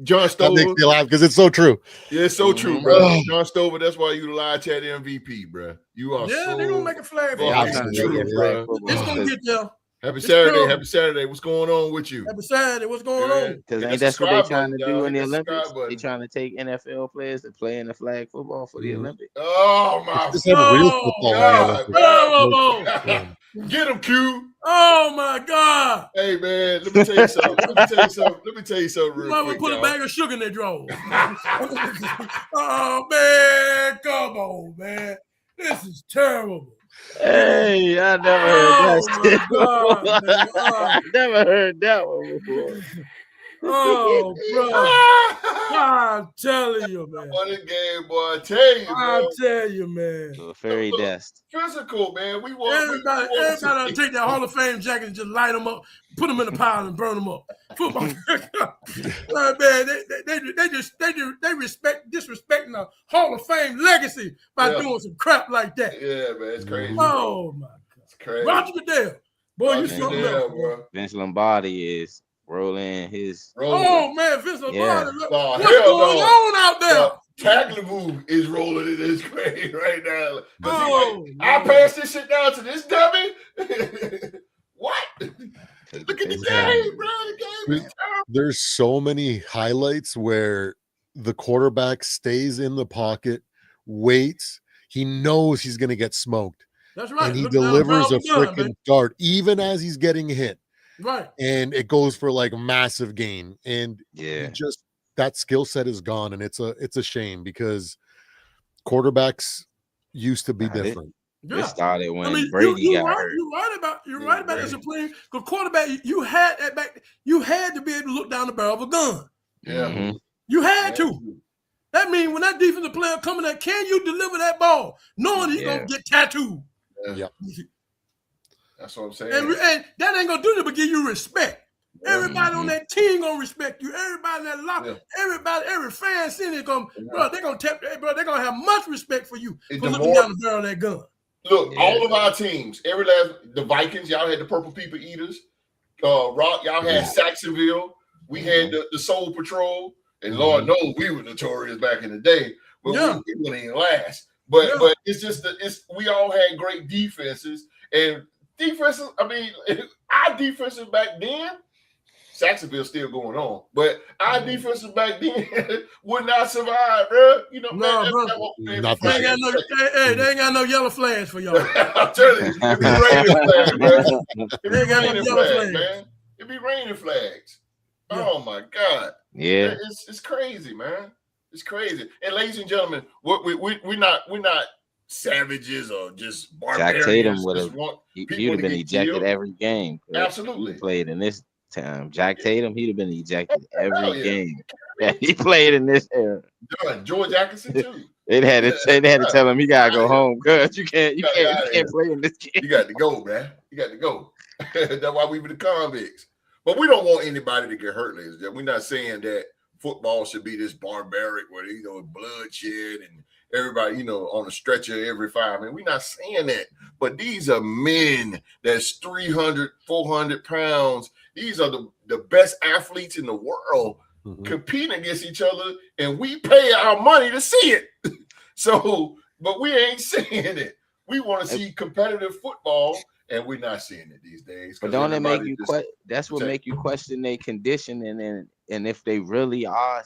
John That Stover. makes me laugh because it's so true. Yeah, it's so true, bro. John Stover, that's why you the live chat MVP, bro. You are Yeah, so they're gonna make a flag They for all it. trying to true, make it bro. flag football. It's gonna get there. Happy It's Saturday. true. Happy Saturday. What's going on with you? Happy Saturday. What's going on? Because Hit ain't that that's what they subscribe trying to button, do y'all. in the Hit that Olympics? subscribe button. They trying to take NFL players to play in the flag football for the Olympics. Oh my Just have real Oh, football. God, Terrible. Get him, Q. Oh my God. Hey man, let me tell you something. Let me tell you something You real might quick, want to put a y'all. bag of sugar in their drawers. Oh man, come on, man. This is terrible. Hey, I never heard that. Oh my God, man. I never heard that one before. Oh, bro. I'm telling you, man. What a game, boy. I tell you, I bro. tell you, man. To a fairy dust. Physical, man. We want Everybody ought to take that Hall of Fame jacket and just light them up, put them in a pile and burn them up. Football, man, they disrespecting the Hall of Fame legacy by doing some crap like that. Yeah, man, it's crazy. Oh my God, It's crazy. Roger Goodell, boy, you something else, bro. Vince Lombardi is rolling his. Oh man, Vince Lombardi, Oh, what's going on out there? Tackling move is rolling in his grave right now. Oh, I passed this shit down to this dummy. What? Look at the game, bro. The game is terrible. There's so many highlights where the quarterback stays in the pocket, waits. He knows he's going to get smoked. That's right. And he Look down, delivers a barrel gun, freaking dart, even as he's getting hit. Right. And it goes for like a massive gain. And Yeah, just that skill set is gone. And it's a shame because quarterbacks used to be different. It started when Brady Brady got hurt. You're right about the Supreme. Because quarterback, you had that back. You had to be able to look down the barrel of a gun. Yeah. Mhm. You had to. That means when that defensive player coming at, can you deliver that ball, knowing he's gonna get tattooed? Yeah. That's what I'm saying. And that ain't gonna do nothing but give you respect. Everybody on that team gonna respect you. Everybody in that locker, every fan seeing it, bro, they're gonna have much respect for you for looking down the barrel of that gun. Look, all of our teams, the Vikings, y'all had the Purple People Eaters. Rock, y'all had Saxonville. We had the Soul Patrol. And Lord knows we were notorious back in the day, but we wouldn't even last. But it's just we all had great defenses. And defenses, I mean, our defenses back then, Saxonville's still going on, but our defenses back then would not survive, bro. You know, they ain't got no yellow flags for y'all. I'm telling you, it be raining flags, bro. They ain't got no yellow flags, man. It be raining flags. Oh my God. Yeah. It's crazy, man. It's crazy. And ladies and gentlemen, we're not savages or just barbarians. Jack Tatum would have been ejected every game. Absolutely. He played in this time. Jack Tatum, he'd have been ejected every game. Yeah, he played in this era. George Atkinson too. They had to tell him he gotta go home, cuz you can't play in this game. You got to go, man. You got to go. That's why we were the convicts. But we don't want anybody to get hurt, ladies and gentlemen. We're not saying that football should be this barbaric where, bloodshed and everybody, on a stretcher every 5 minutes. We're not saying that. But these are men that's 300, 400 pounds. These are the best athletes in the world competing against each other, and we pay our money to see it. But we ain't seeing it. We want to see competitive football. And we're not seeing it these days. But don't it make you that's what make you question their conditioning and if they really are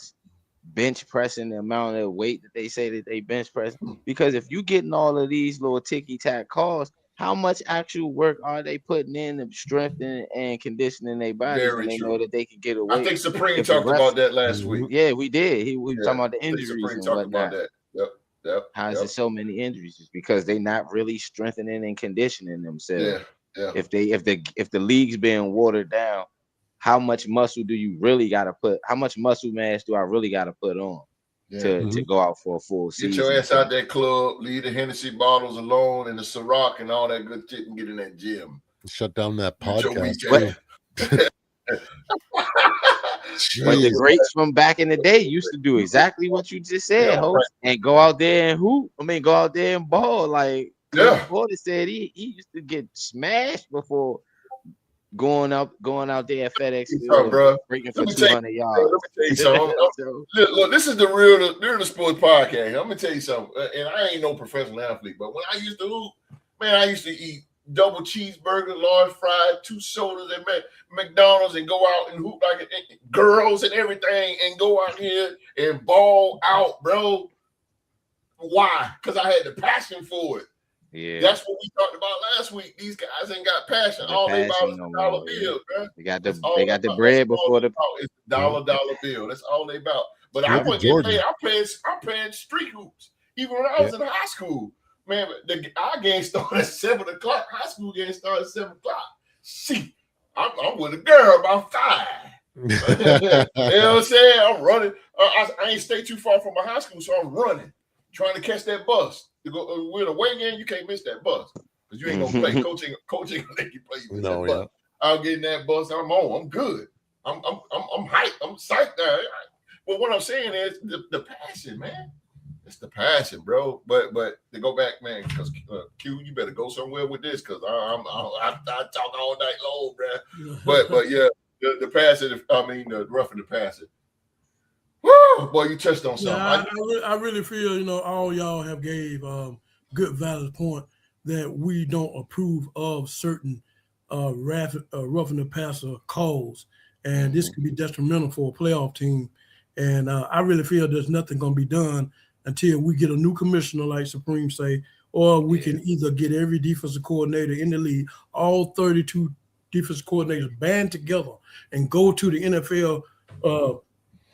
bench pressing the amount of weight that they say that they bench press. Because if you getting all of these little ticky-tack calls, how much actual work are they putting in of strengthening and conditioning their bodies when they know that they can get away? I think Supreme talked about that last week. Yeah, we did. We were talking about the injuries and whatnot. About that. Yep. How is there so many injuries? It's because they're not really strengthening and conditioning themselves. Yeah. If the league's being watered down, how much muscle do you really gotta put? How much muscle mass do I really gotta put on to go out for a full season? Get your ass out that club, leave the Hennessy bottles alone and the Ciroc and all that good shit and get in that gym. Shut down that podcast. But the greats from back in the day used to do exactly what you just said, host, and go out there and hoop. Go out there and ball. Like Porter said, he used to get smashed before going out there at FedEx bro. breaking for 200 yards. Let me tell you something. Look, this is the real sports podcast. I'm gonna tell you something, and I ain't no professional athlete, but when I used to hoop, man, I used to eat double cheeseburger, large fried, 2 sodas at McDonald's, and go out and hoop like girls and everything, and go out here and ball out, bro. Why? Because I had the passion for it. Yeah, that's what we talked about last week. These guys ain't got passion. All they about is the dollar bill, bro. They got the bread before the it's the dollar bill. That's all they about. But I want to get paid. I'm playing street hoops even when I was in high school. Man, our game started at 7 o'clock. High school game started at 7 o'clock. See, I'm with a girl about 5. You know what I'm saying? I'm running. I ain't stay too far from my high school, so I'm running, trying to catch that bus. To go with a away game, you can't miss that bus because you ain't gonna play. Coaching gonna let you play. No, yeah. I'll get in that bus. I'm on. I'm good. I'm hyped. I'm psyched. But what I'm saying is the passion, man. It's the passion, bro. But to go back, man, because Q, you better go somewhere with this because I talk all night long, bro. But yeah, the passion. I mean, the roughing the passion. Woo! Boy, you touched on something. Yeah, I really feel, all y'all have gave good valid point that we don't approve of certain roughing the passer calls, and this could be detrimental for a playoff team. And I really feel there's nothing going to be done until we get a new commissioner, like Supreme say, or we can either get every defensive coordinator in the league, all 32 defensive coordinators band together and go to the NFL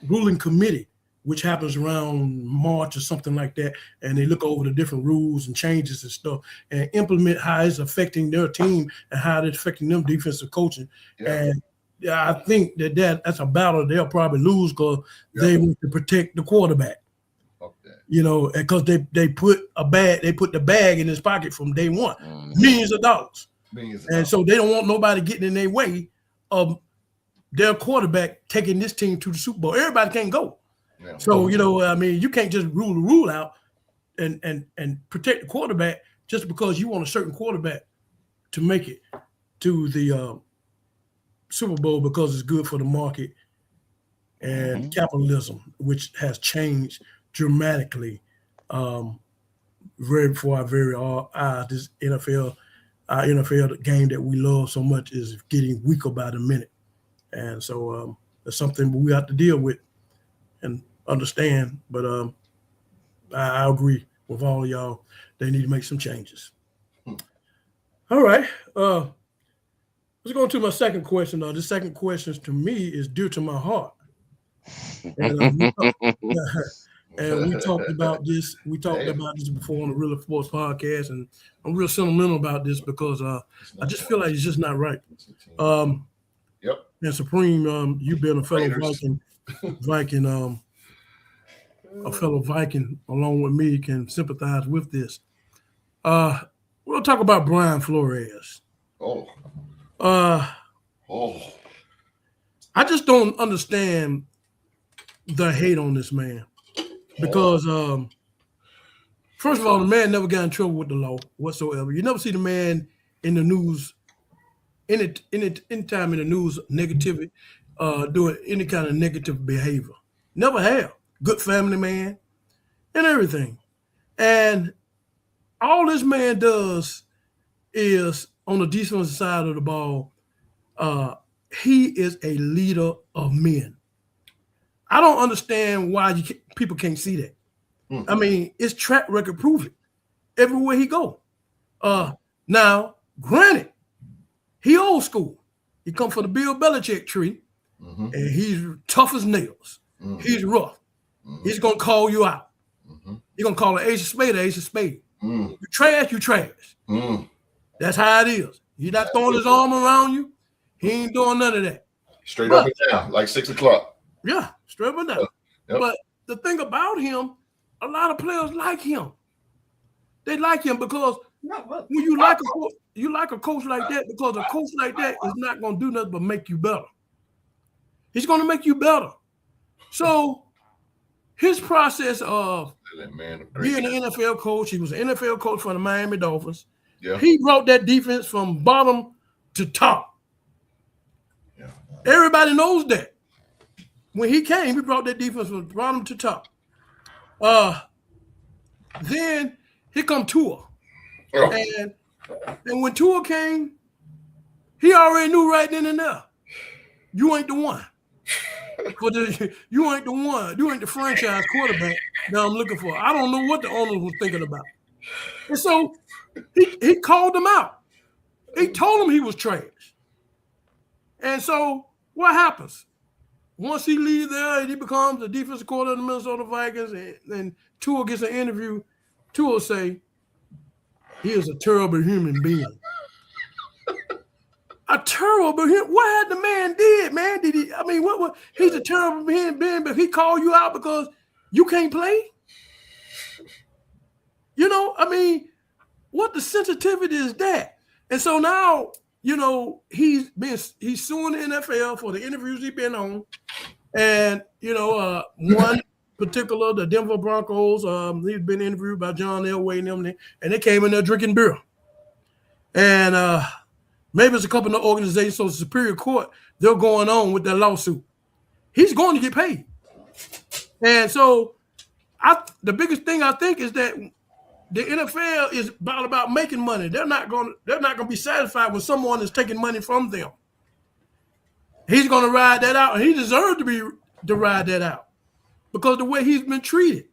ruling committee, which happens around March or something like that, and they look over the different rules and changes and stuff and implement how it's affecting their team and how it's affecting them defensive coaching. Yeah. And I think that's a battle they'll probably lose because they want to protect the quarterback. Okay. Because they put the bag in his pocket from day one, millions of dollars. So they don't want nobody getting in their way of their quarterback taking this team to the Super Bowl. Everybody can't go. Yeah. So, you can't just rule the rule out and protect the quarterback just because you want a certain quarterback to make it to the Super Bowl because it's good for the market and capitalism, which has changed dramatically very before our very eyes. This our NFL game that we love so much is getting weaker by the minute. And so it's something we have to deal with and understand. But I agree with all of y'all. They need to make some changes. All right. Let's go to my second question. The second question to me is dear to my heart. And we talked about this. We talked about this before on the Real Sports podcast, and I'm real sentimental about this because I just feel like it's just not right. And Supreme, you've been a fellow Viking, a fellow Viking along with me can sympathize with this. We'll talk about Brian Flores. I just don't understand the hate on this man because first of all, the man never got in trouble with the law whatsoever. You never see the man in the news. Anytime in the news, negativity, doing any kind of negative behavior. Never have. Good family man and everything. And all this man does is, on the defensive side of the ball, he is a leader of men. I don't understand why people can't see that. I mean, it's track record proof it. Everywhere he go. Now, granted, he old school. He come from the Bill Belichick tree, and he's tough as nails. He's rough. He's gonna call you out. He's gonna call an ace of spade. You trash, you trash. That's how it is. He's not throwing his arm around you. He ain't doing none of that. Straight up and down, like 6 o'clock. Yeah, straight up and down. Yep. But the thing about him, a lot of players like him. They like him because when you like a coach like that, because a coach like that is not going to do nothing but make you better. He's going to make you better. So his process of being an NFL coach, he was an NFL coach for the Miami Dolphins. Yeah. He brought that defense from bottom to top. Everybody knows that. When he came, he brought that defense from bottom to top. Then here come Tua. And when Tua came, he already knew right then and there, you ain't the one. You ain't the one. You ain't the franchise quarterback that I'm looking for. I don't know what the owner was thinking about. And so he called him out. He told him he was trash. And so what happens? Once he leaves there and he becomes the defensive coordinator of the Minnesota Vikings, and Tua gets an interview, Tua say, he is a terrible human being. A terrible human. What had the man did, man? Did he? I mean, what? He's a terrible human being, but he called you out because you can't play. You know, I mean, what the sensitivity is that? And so now, you know, he's suing the NFL for the interviews he's been on, and you know, one particular, the Denver Broncos, he's been interviewed by John Elway and them, and they came in there drinking beer, and maybe it's a couple of organizations, so the Superior Court, they're going on with their lawsuit. He's going to get paid. And so the biggest thing I think is that the NFL is about making money. They're not going to be satisfied when someone is taking money from them. He's going to ride that out, and he deserves to ride that out because of the way he's been treated.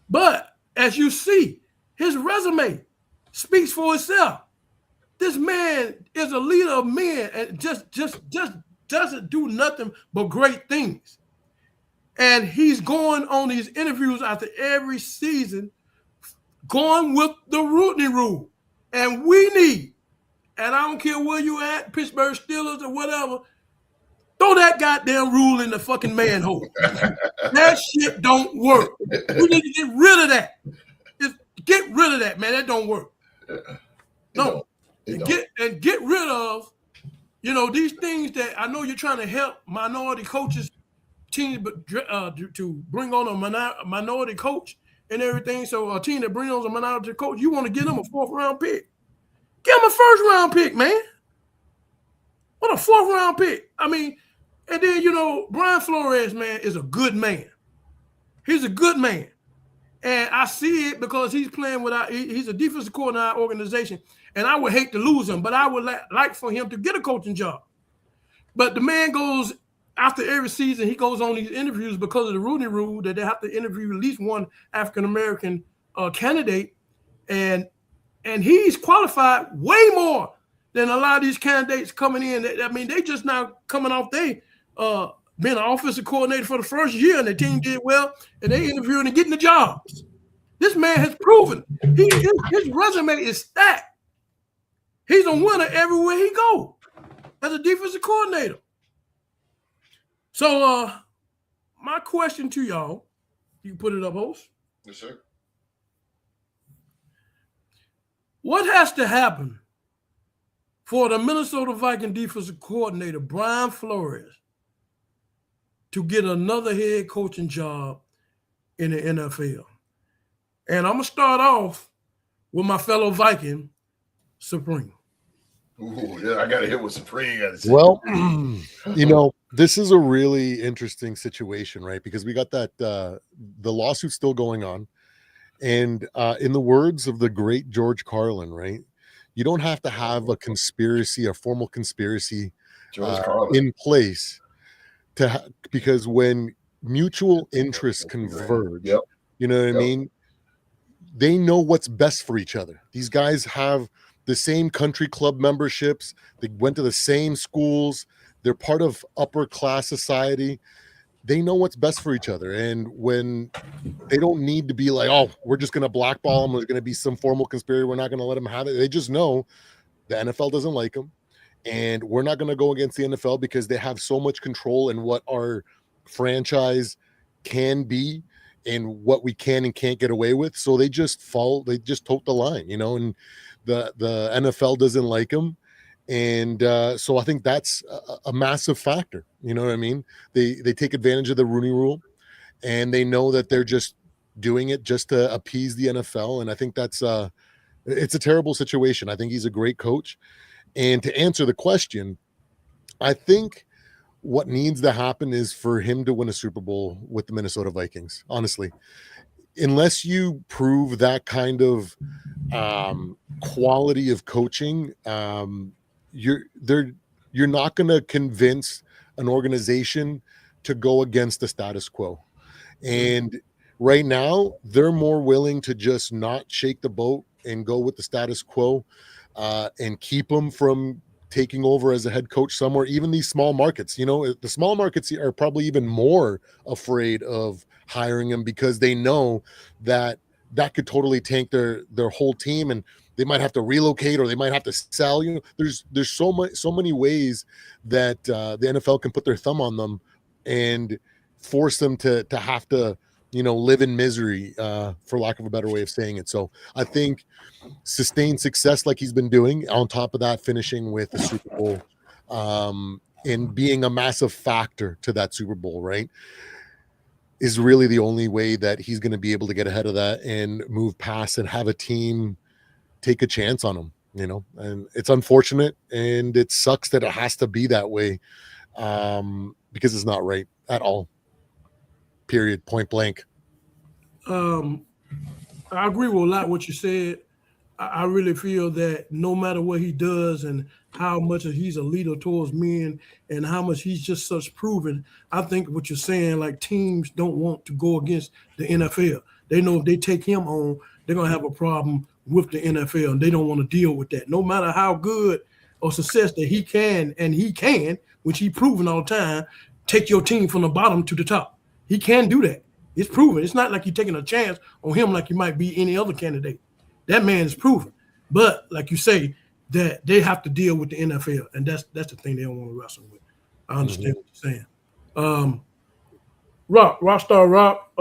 But as you see, his resume speaks for itself. This man is a leader of men and just doesn't do nothing but great things. And he's going on these interviews after every season, going with the Rooney Rule. And we need, and I don't care where you at, Pittsburgh Steelers or whatever, throw that goddamn rule in the fucking manhole. That shit don't work. We need to get rid of that. Just get rid of that, man. That don't work. No. And get rid of, you know, these things that I know you're trying to help minority coaches team to bring on a minority coach and everything. So a team that brings on a minority coach, you want to give them a 4th round pick. Give them a 1st round pick, man. What a 4th round pick. I mean, and then, you know, Brian Flores, man, is a good man. He's a good man. And I see it because he's playing he's a defensive coordinator in our organization. And I would hate to lose him, but I would like for him to get a coaching job. But the man goes, after every season, he goes on these interviews because of the Rooney Rule that they have to interview at least one African-American candidate. And he's qualified way more than a lot of these candidates coming in. I mean, they just now coming off being an offensive coordinator for the first year, and the team did well, and they interviewing and getting the jobs. This man has proven his resume is stacked. He's a winner everywhere he goes as a defensive coordinator. So my question to y'all, you can put it up, host. Yes, sir. What has to happen for the Minnesota Viking defensive coordinator, Brian Flores, to get another head coaching job in the NFL? And I'm going to start off with my fellow Viking, Supreme. Ooh, yeah, I got to hit with Supreme. Well, you know, this is a really interesting situation, right? Because we got that the lawsuit still going on. And in the words of the great George Carlin, right? You don't have to have a conspiracy, a formal conspiracy in place because when mutual interests converge, you know what I mean? They know what's best for each other. These guys have the same country club memberships. They went to the same schools. They're part of upper class society. They know what's best for each other. And when they don't need to be like, oh, we're just going to blackball them. There's going to be some formal conspiracy. We're not going to let them have it. They just know the NFL doesn't like them. And we're not going to go against the NFL because they have so much control in what our franchise can be and what we can and can't get away with. So they just tote the line, you know, and the NFL doesn't like them. And so I think that's a massive factor. You know what I mean? They take advantage of the Rooney Rule, and they know that they're just doing it just to appease the NFL. And I think that's it's a terrible situation. I think he's a great coach. And to answer the question, I think what needs to happen is for him to win a Super Bowl with the Minnesota Vikings. Honestly, unless you prove that kind of quality of coaching, you're not going to convince an organization to go against the status quo. And right now, they're more willing to just not shake the boat and go with the status quo and keep them from taking over as a head coach somewhere. Even these small markets, the small markets are probably even more afraid of hiring him because they know that could totally tank their whole team, and they might have to relocate or they might have to sell. There's so many ways that the NFL can put their thumb on them and force them to have to live in misery, for lack of a better way of saying it. So I think sustained success like he's been doing, on top of that finishing with the Super Bowl, and being a massive factor to that Super Bowl, right, is really the only way that he's going to be able to get ahead of that and move past and have a team take a chance on him. And it's unfortunate and it sucks that it has to be that way, because it's not right at all. Period. Point blank. I agree with a lot of what you said. I really feel that no matter what he does and how much he's a leader towards men and how much he's just such proven, I think what you're saying, like, teams don't want to go against the NFL. They know if they take him on, they're going to have a problem with the NFL, and they don't want to deal with that. No matter how good or success that he can, which he's proven all the time, take your team from the bottom to the top. He can do that. It's proven. It's not like you're taking a chance on him like you might be any other candidate. That man is proven. But like you say, that they have to deal with the NFL, and that's the thing they don't want to wrestle with. I understand what you're saying. Rockstar Rock,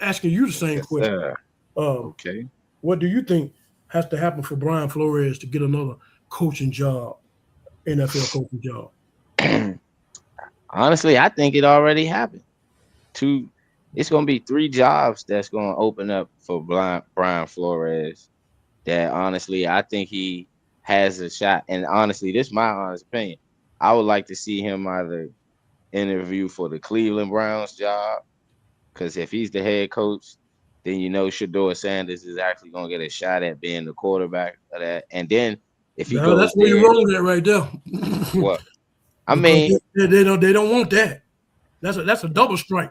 asking you the same question. Okay. What do you think has to happen for Brian Flores to get another coaching job, NFL coaching job? Honestly, I think it already happened. It's going to be 3 jobs that's going to open up for Brian Flores that, honestly, I think he has a shot. And honestly, this is my honest opinion. I would like to see him either interview for the Cleveland Browns job, because if he's the head coach, then Shedeur Sanders is actually going to get a shot at being the quarterback of that. And then if he goes, that's where you're wrong at right there. What? I mean, they don't want that. That's a double strike.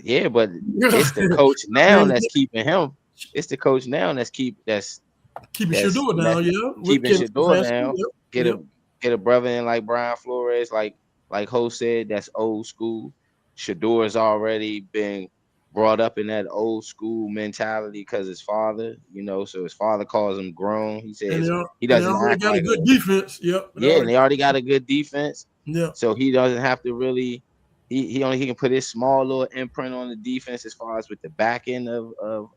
Yeah, but it's the coach now that's keeping him. It's the coach now that's keeping Shedeur down. Yeah, keeping Shedeur down. Get a brother in like Brian Flores, like Ho said, that's old school. Shedeur's already been brought up in that old school mentality because his father, so his father calls him grown. He says he doesn't. They already got a good defense. Yep. Yeah, and they already got a good defense. Yeah. So he doesn't have to really. He can put his small little imprint on the defense as far as with the back end of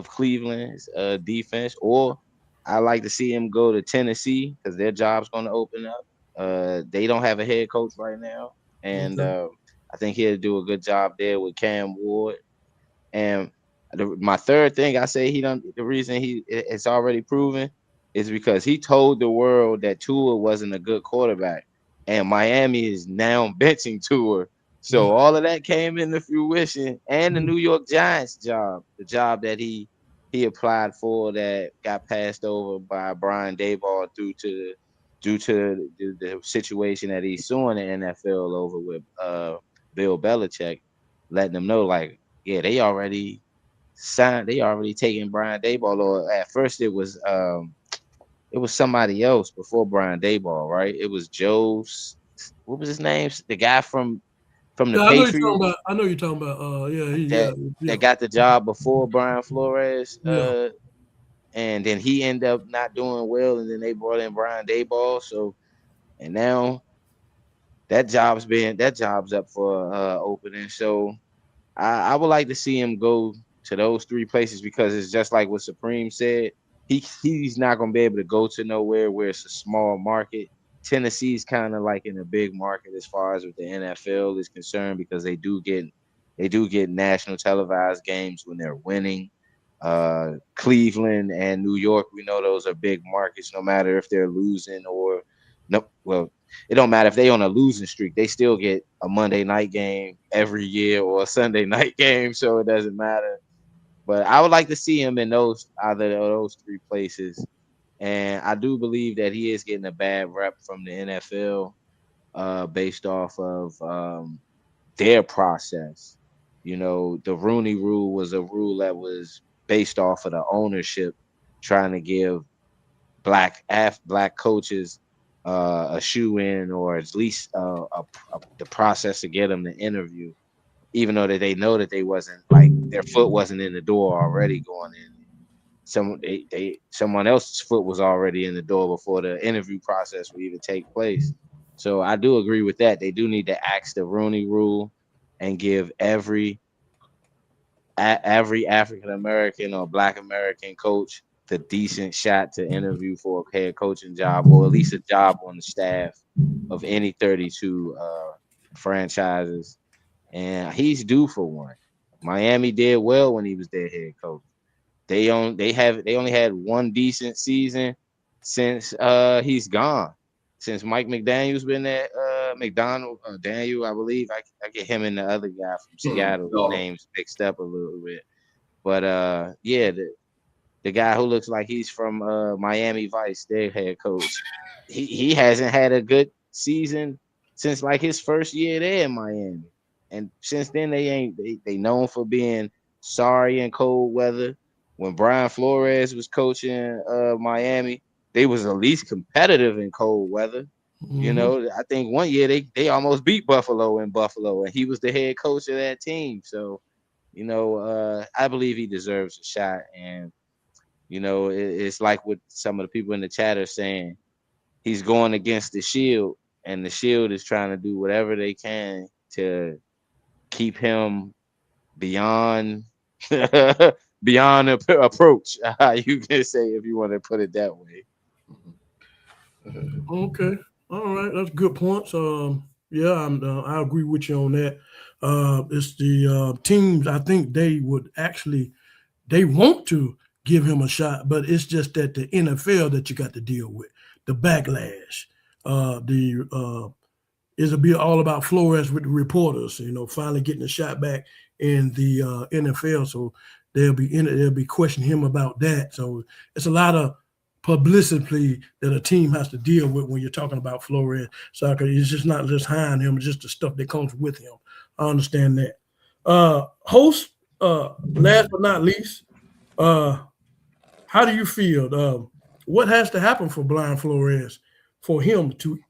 Cleveland's defense. Or I like to see him go to Tennessee because their job's going to open up. They don't have a head coach right now, and I think he'll do a good job there with Cam Ward. And my third thing I say the reason it's already proven is because he told the world that Tua wasn't a good quarterback. And Miami is now benching Tua. So all of that came into fruition. And the New York Giants job, the job that he applied for that got passed over by Brian Daboll due to the situation that he's suing the NFL over with Bill Belichick, letting them know, like, yeah, they already taken Brian Daboll. Or at first it was somebody else before Brian Daboll, right? It was what was his name? The guy from the Patriots. I know you're talking about. That got the job before Brian Flores. And then he ended up not doing well, and then they brought in Brian Daboll. So, and now that job's up for opening. So, I would like to see him go to those 3 places because it's just like what Supreme said. He's not going to be able to go to nowhere where it's a small market. Tennessee's kind of like in a big market as far as with the NFL is concerned because they do get national televised games when they're winning. Cleveland and New York, we know those are big markets no matter if they're losing or no. Well, it don't matter if they on a losing streak, they still get a Monday night game every year or a Sunday night game, so it doesn't matter. But I would like to see him in either of those three places. And I do believe that he is getting a bad rep from the NFL based off of their process. You know, the Rooney Rule was a rule that was based off of the ownership trying to give black coaches a shoe in, or at least the process to get them to interview, even though that they know that they wasn't, like, their foot wasn't in the door already going in. Someone else's foot was already in the door before the interview process would even take place. So I do agree with that. They do need to axe the Rooney Rule and give every African American or Black American coach the decent shot to interview for a head coaching job, or at least a job on the staff of any 32 franchises. And he's due for one. Miami did well when he was their head coach. They only had one decent season since he's gone. Since Mike McDaniel's been there, Daniel, I believe. I get him and the other guy from Seattle names mixed up a little bit. But yeah, the guy who looks like he's from Miami Vice, their head coach, he hasn't had a good season since like his first year there in Miami. And since then they known for being sorry in cold weather. When Brian Flores was coaching Miami, they was at least competitive in cold weather. Mm-hmm. You know, I think one year they almost beat Buffalo in Buffalo, and he was the head coach of that team. So, you know, I believe he deserves a shot. And, you know, it's like what some of the people in the chat are saying. He's going against the Shield, and the Shield is trying to do whatever they can to keep him beyond beyond approach. You can say, if you want to put it that way. Okay, all right, that's good points. Yeah, I agree with you on that. It's the teams. I think they want to give him a shot, but it's just that the NFL that you got to deal with the backlash. It'll be all about Flores with the reporters, you know, finally getting a shot back in the NFL. So they'll be questioning him about that. So it's a lot of publicity that a team has to deal with when you're talking about Flores. So it's just not just hiring him, it's just the stuff that comes with him. I understand that. Host, last but not least, how do you feel? What has to happen for Brian Flores for him to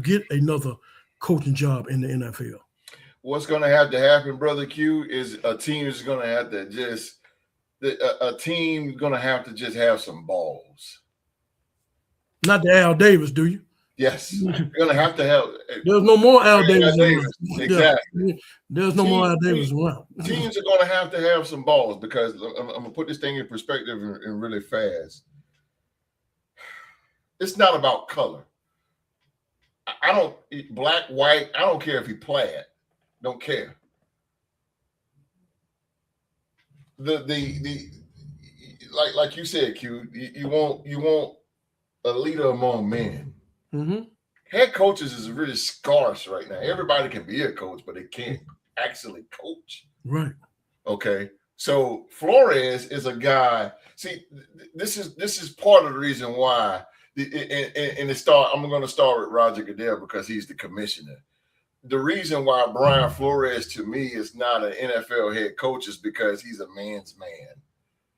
get another coaching job in the NFL? What's going to have to happen, Brother Q, is a team is going to have to just have some balls. Not the Al Davis, do you? Yes, you're going to have. There's no more Al Davis. Exactly. Yeah. There's no more Al Davis around. Teams are going to have some balls, because I'm going to put this thing in perspective and really fast. It's not about color. I don't black, white. I don't care if he plaid. Don't care. Like you said, Q. You want a leader among men. Mm-hmm. Head coaches is really scarce right now. Everybody can be a coach, but they can't actually coach. Right. Okay. So Flores is a guy. See, this is part of the reason why. I'm going to start with Roger Goodell because he's the commissioner. The reason why Brian Flores to me is not an NFL head coach is because he's a man's man.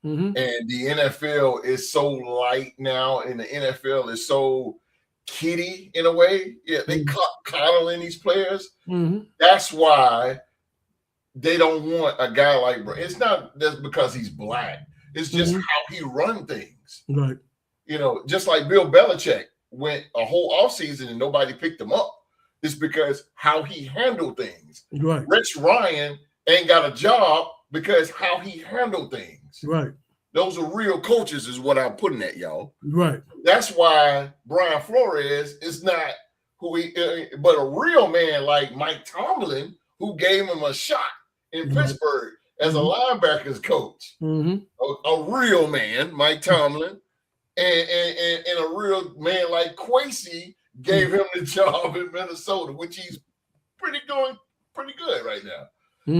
Mm-hmm. And the NFL is so light now, and the NFL is so kiddie in a way. Yeah, they coddling these players. Mm-hmm. That's why they don't want a guy like Brian. It's not just because he's black. It's just how he run things. Right. You know, just like Bill Belichick went a whole offseason and nobody picked him up. It's because how he handled things. Right. Rich Ryan ain't got a job because how he handled things. Right. Those are real coaches is what I'm putting at, y'all. Right. That's why Brian Flores is not but a real man like Mike Tomlin, who gave him a shot in Pittsburgh as a linebackers coach. Mm-hmm. A real man, Mike Tomlin. And a real man like Kwesi gave him the job in Minnesota, which he's pretty good right now.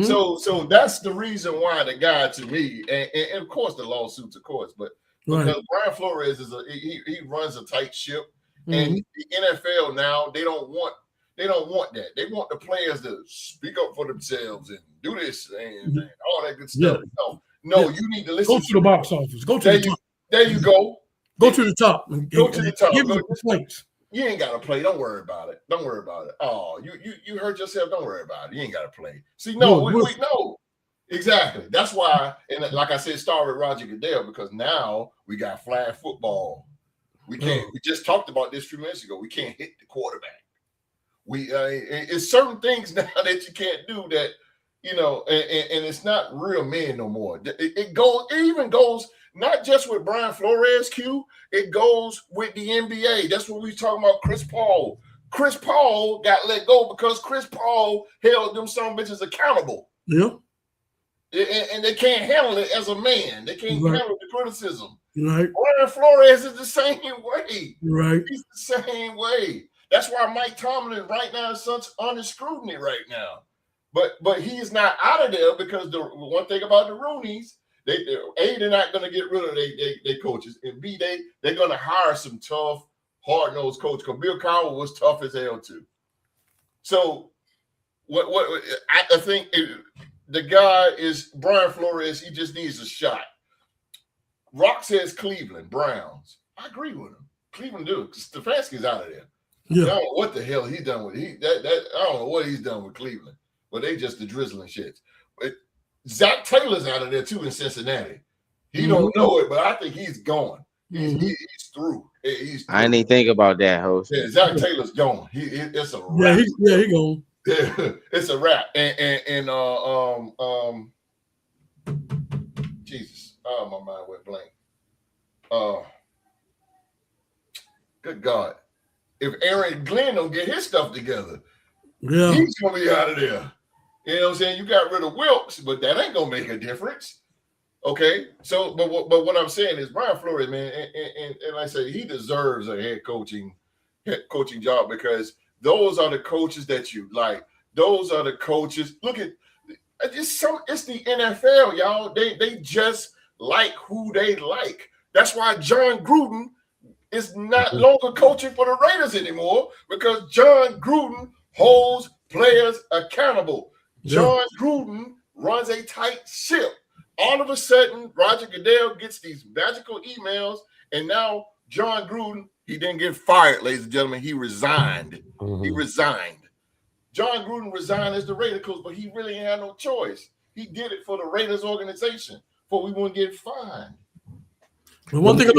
So that's the reason why the guy, to me, and of course the lawsuits, of course, but because Brian Flores he runs a tight ship, and the NFL now they don't want that. They want the players to speak up for themselves and do this and all that good stuff. No, you need to listen. Go to the box office. Go to the top. There you go. Go to the top. Go to the top. Give them complaints. You ain't got to play. Don't worry about it. Don't worry about it. Oh, you hurt yourself. Don't worry about it. You ain't got to play. See, no, we know. Exactly. That's why, and like I said, start with Roger Goodell, because now we got flag football. We can't. We just talked about this a few minutes ago. We can't hit the quarterback. It's certain things now that you can't do that, and it's not real men no more. It even goes not just with Brian Flores, Q. It goes with the NBA. That's what we talking about. Chris Paul. Chris Paul got let go because Chris Paul held them some bitches accountable. Yeah. And they can't handle it as a man. They can't handle the criticism. Right. Brian Flores is the same way. Right. He's the same way. That's why Mike Tomlin right now is such under scrutiny right now. But he's not out of there, because the one thing about the Roonies, they're not going to get rid of their coaches, and B, they're going to hire some tough, hard-nosed coach, because Bill Cowher was tough as hell too. So what I think the guy is Brian Flores. He just needs a shot. Rock says Cleveland Browns. I agree with him. Cleveland do. Stefanski's out of there. Yeah. I don't know what the hell he's done with I don't know what he's done with Cleveland, but they just the drizzling shits. But Zach Taylor's out of there too in Cincinnati. He don't know it, but I think he's gone. He's through. I didn't even think about that, host. Yeah, Zach Taylor's gone. It's a wrap. He gone. It's a wrap. And Jesus. Oh, my mind went blank. Good God. If Aaron Glenn don't get his stuff together, he's gonna be out of there. You know what I'm saying? You got rid of Wilkes, but that ain't gonna make a difference. Okay. So, but what I'm saying is Brian Flores, man, and I say he deserves a head coaching job, because those are the coaches that you like. Those are the coaches. Look at it's the NFL, y'all. They just like who they like. That's why John Gruden is not longer coaching for the Raiders anymore, because John Gruden holds players accountable. John Gruden runs a tight ship. All of a sudden, Roger Goodell gets these magical emails, and now John Gruden, he didn't get fired, ladies and gentlemen. He resigned. He resigned. John Gruden resigned as the Raider coach, but he really had no choice. He did it for the Raiders organization, for we wouldn't get fined. But one thing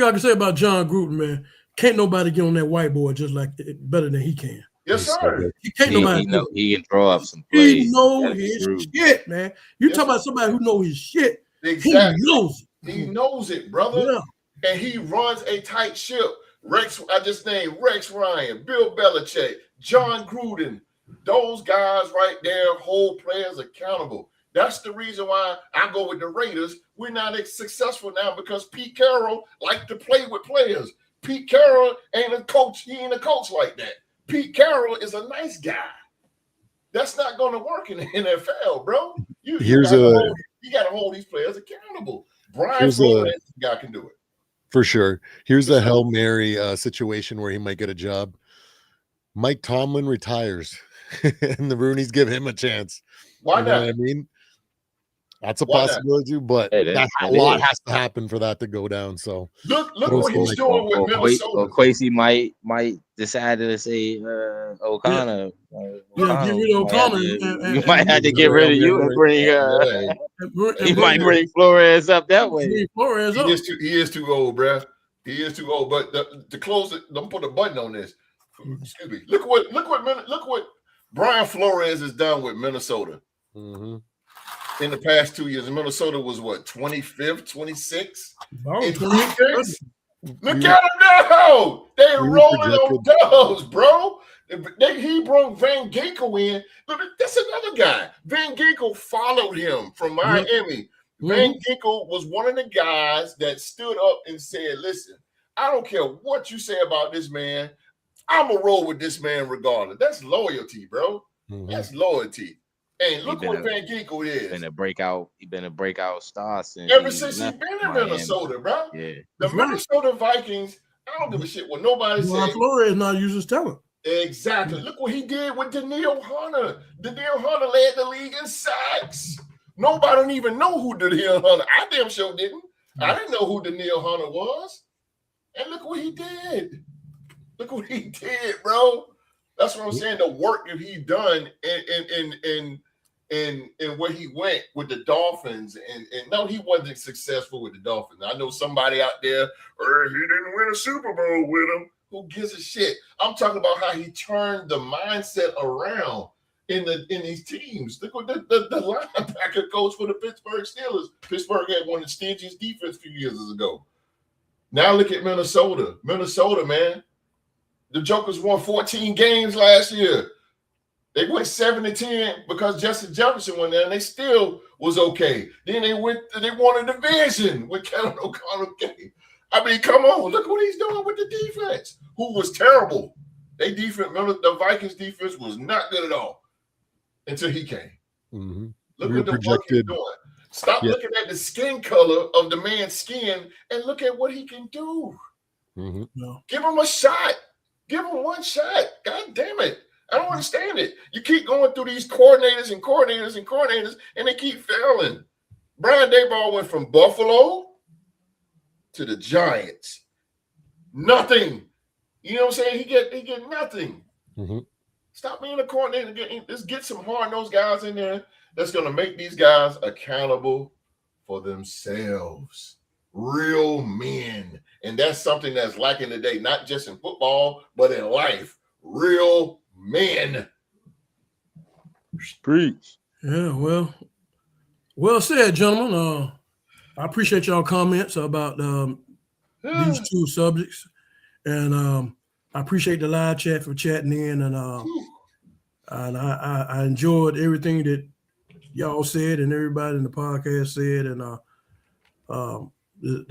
I can say about John Gruden, man, can't nobody get on that whiteboard just like better than he can. Yes, sir. He can't nobody. He can throw up some plays. He knows his shit, man. You talk about somebody who knows his shit. Exactly. He knows it. He knows it, brother. Yeah. And he runs a tight ship. I just named Rex Ryan, Bill Belichick, John Gruden. Those guys right there hold players accountable. That's the reason why I go with the Raiders. We're not as successful now because Pete Carroll liked to play with players. Pete Carroll ain't a coach. He ain't a coach like that. Pete Carroll is a nice guy. That's not going to work in the NFL, bro. You got to hold these players accountable. Brian Flores, guy can do it. For sure. Here's a Hail Mary situation where he might get a job. Mike Tomlin retires and the Roonies give him a chance. Why not? You know what I mean? That's a possibility, but a lot has to happen for that to go down. So look what he's doing with Minnesota. Quasi might decide to say O'Connor. Get rid of O'Connor. You might have to get rid of you and bring. He might bring Flores up that way. Flores up. He is too old, bruh. He is too old. But to close it, don't put a button on this. Excuse me. Look what Brian Flores has done with Minnesota. In the past 2 years, Minnesota was what, 25th, 26th? Look at them now. They're rolling on dubs, bro. He brought Van Ginkel in. Look, that's another guy. Van Ginkel followed him from Miami. Van Ginkel was one of the guys that stood up and said, listen, I don't care what you say about this man. I'm going to roll with this man regardless. That's loyalty, bro. That's loyalty. And look what Van Ginkel is. He been a breakout star since he been in Minnesota, bro. Yeah. The Minnesota Vikings, I don't give a shit what nobody says. Flores not using his talent. Exactly. Look what he did with Danielle Hunter. Danielle Hunter led the league in sacks. Nobody don't even know who Danielle Hunter. I damn sure didn't. I didn't know who Danielle Hunter was. And look what he did. Look what he did, bro. That's what I'm saying. The work that he done in where he went with the Dolphins. And no, he wasn't successful with the Dolphins. I know somebody out there, he didn't win a Super Bowl with them. Who gives a shit? I'm talking about how he turned the mindset around in these teams. Look what the linebacker coach for the Pittsburgh Steelers. Pittsburgh had one of the stingiest defense a few years ago. Now look at Minnesota. Minnesota, man. The Jokers won 14 games last year. They went 7-10 because Justin Jefferson went there, and they still was okay. Then they won a division with Kevin O'Connell. I mean, come on, look what he's doing with the defense, who was terrible. The Vikings defense was not good at all until he came. Look at the work he's doing. Stop looking at the skin color of the man's skin and look at what he can do. Give him a shot. Give him one shot. God damn it. I don't understand it. You keep going through these coordinators, and they keep failing. Brian Daboll went from Buffalo to the Giants. Nothing. You know what I'm saying? He get nothing. Stop being a coordinator. Let's get some hard-nosed guys in there that's going to make these guys accountable for themselves. Real men. And that's something that's lacking today, not just in football, but in life. Real men. Preach. Yeah, well said, gentlemen. I appreciate y'all comments about these two subjects. And I appreciate the live chat for chatting in. And I enjoyed everything that y'all said and everybody in the podcast said. And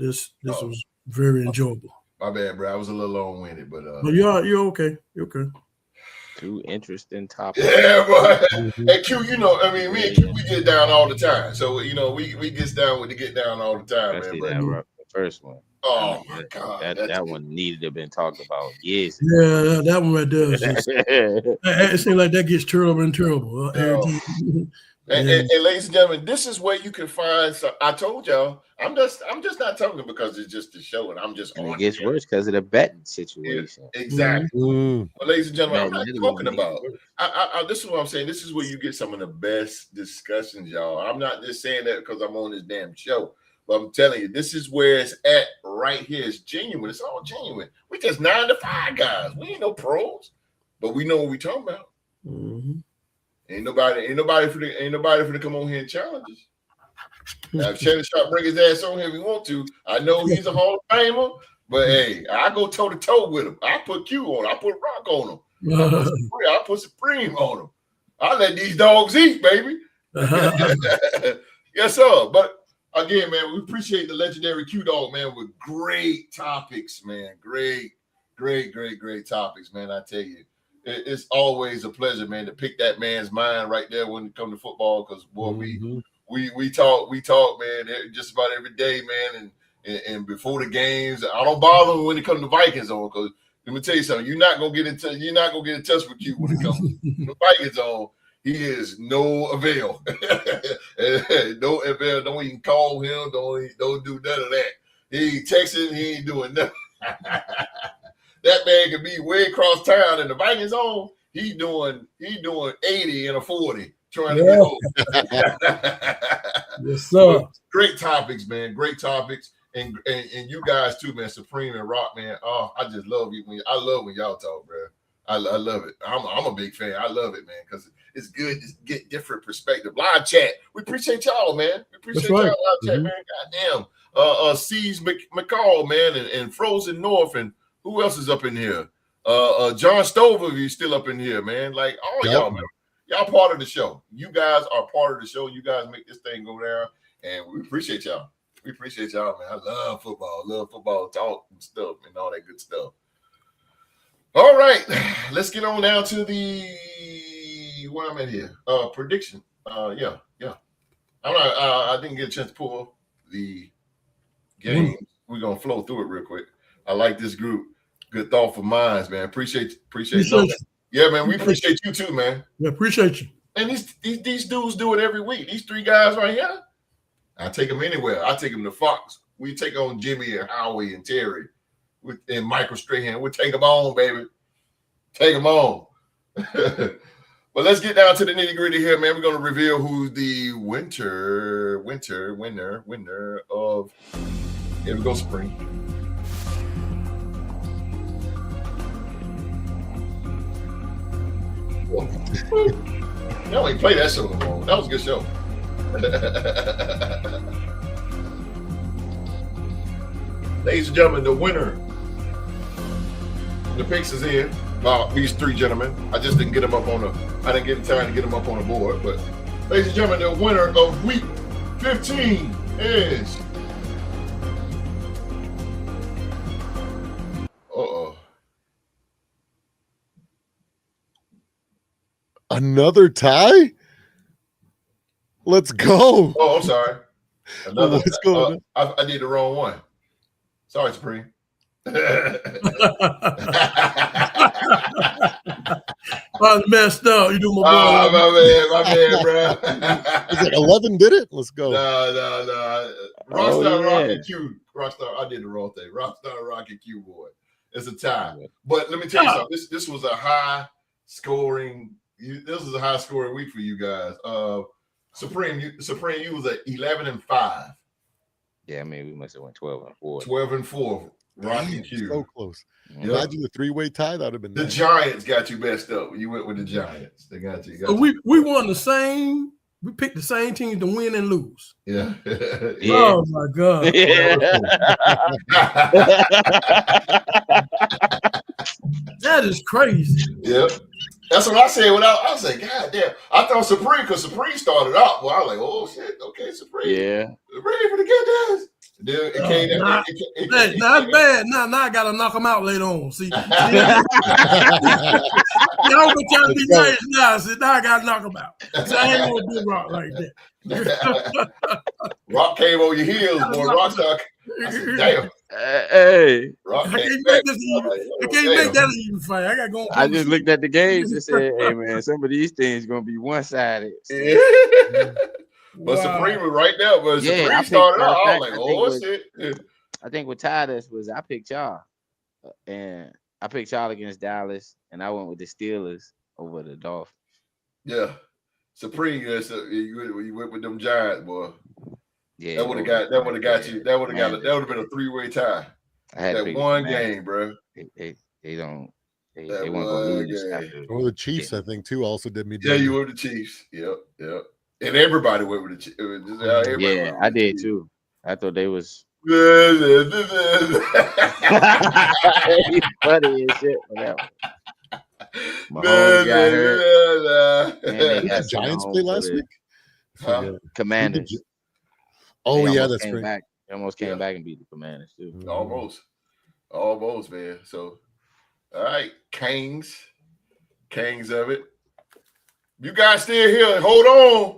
this was very enjoyable. My bad, bro. I was a little long-winded, but you're okay. You're okay. Two interesting topics. Yeah, boy. Hey, Q, me and Q, we get down all the time. So, we get down with the get down all the time, especially man. The first one. Oh, my God. That one needed to have been talked about years ago. Yeah, that one right there. It seems like that gets terrible and terrible. And ladies and gentlemen, this is where you can find. I told y'all, I'm just not talking because it's just a show, and I'm just. And it gets worse because of the betting situation. Yeah, exactly. Well, ladies and gentlemen, I'm not talking about. This is what I'm saying. This is where you get some of the best discussions, y'all. I'm not just saying that because I'm on this damn show, but I'm telling you, this is where it's at right here. It's genuine. It's all genuine. We just 9 to 5 guys. We ain't no pros, but we know what we talking about. Ain't nobody for to come on here and challenge us. Now, if Shannon Sharp bring his ass on here if he want to, I know he's a Hall of Famer, but hey, I go toe to toe with him. I put Q on him. I put Rock on him. I put Supreme on him. I let these dogs eat, baby. Yes, sir. But again, man, we appreciate the legendary QDogg, man, with great topics, man. Great topics, man. I tell you. It's always a pleasure, man, to pick that man's mind right there when it comes to football. Because boy, we talk, man, just about every day, man. And before the games, I don't bother him when it comes to Vikings on. Because let me tell you something, you're not gonna get in touch with Q when it comes to the Vikings on. He is no avail. No avail. Don't even call him. Don't do none of that. He ain't texting. He ain't doing nothing. That man could be way across town in the Vikings on. He doing 80 and a 40 trying to go. Yes, sir. Great topics, man. Great topics. And you guys too, man. Supreme and Rock, man. Oh, I just love you. I love when y'all talk, bro. I love it. I'm a big fan. I love it, man, because it's good to get different perspective. Live chat. We appreciate y'all, man. We appreciate y'all live chat, man. Goddamn. C's McCall, man, and Frozen North, and who else is up in here? John Stover, if he's still up in here, man. Like all y'all, man. Y'all part of the show. You guys are part of the show. You guys make this thing go down, and we appreciate y'all. We appreciate y'all, man. I love football talk and stuff and all that good stuff. All right, let's get on down to the where I'm at here. Prediction. Yeah. I didn't get a chance to pull the game. We're gonna flow through it real quick. I like this group. Good thoughtful minds, man. Appreciate you. Yeah, man. We appreciate you too, man. Yeah, appreciate you. And these dudes do it every week. These three guys right here. I take them anywhere. I take them to Fox. We take on Jimmy and Howie and Terry and Michael Strahan. We take them on, baby. Take them on. But let's get down to the nitty gritty here, man. We're gonna reveal who's the winner of. Here we go, spring. Y'all ain't play that show no more. That was a good show. Ladies and gentlemen, the winner. The picks is in. These three gentlemen. I just didn't get them up on I didn't get time to get them up on the board. But ladies and gentlemen, the winner of week 15 is. Another tie? Let's go. Oh, I'm sorry. What's going on? I did the wrong one. Sorry, Supreme. I messed up. You do my boy. My man, bro. It's like 11 did it? Let's go. No. Rockstar Rocket Q. Rockstar, I did the wrong thing. Rockstar Rocket Q boy. It's a tie. But let me tell you something. This was a high scoring. This is a high scoring week for you guys. Supreme, you was at 11-5. Yeah, I mean we must have went 12-4. 12-4. Rocky Q. So close. Yep. Imagine the three-way tie. That would have been the nice. Giants got you messed up. You went with the Giants. They got you. So we won the same. We picked the same team to win and lose. Yeah. Oh my God. Yeah. That is crazy. Yep. That's what I said. I said, God damn. I thought Supreme, because Supreme started out. Well, I was like, oh shit, okay, Supreme. Yeah. Ready for the get this. Dude, it came not bad. Now I gotta knock them out later on. See, y'all been trying to be nice now. So now I gotta knock them out. So I ain't gonna do Rock like that. Rock came on your heels, boy. Rockstar. I said, damn. Hey, Rock I can't make this even. I can't make that an even fight. I gotta go. I just looked at the games and said, "Hey, man, some of these things gonna be one-sided." Yeah. But wow. Supreme was right there. But yeah, Supreme started out. I was like, oh shit. I think what tied us was I picked y'all, and I picked y'all against Dallas, and I went with the Steelers over the Dolphins. Yeah, Supreme. You went with them Giants, boy. Yeah, that would have got you. That would have been a three-way tie. That one game, bro. They won't go lose. Or the Chiefs, I think, too, also did me. Yeah, you were the Chiefs. Yep. And everybody went with the Chiefs. Yeah, I did too. I thought they was funny and shit for that one. Did the Giants play last week? Commanders. Oh yeah, that's great. They almost came back and beat the Commanders too. Almost, man. So, all right, Kings of it. You guys still here? Hold on.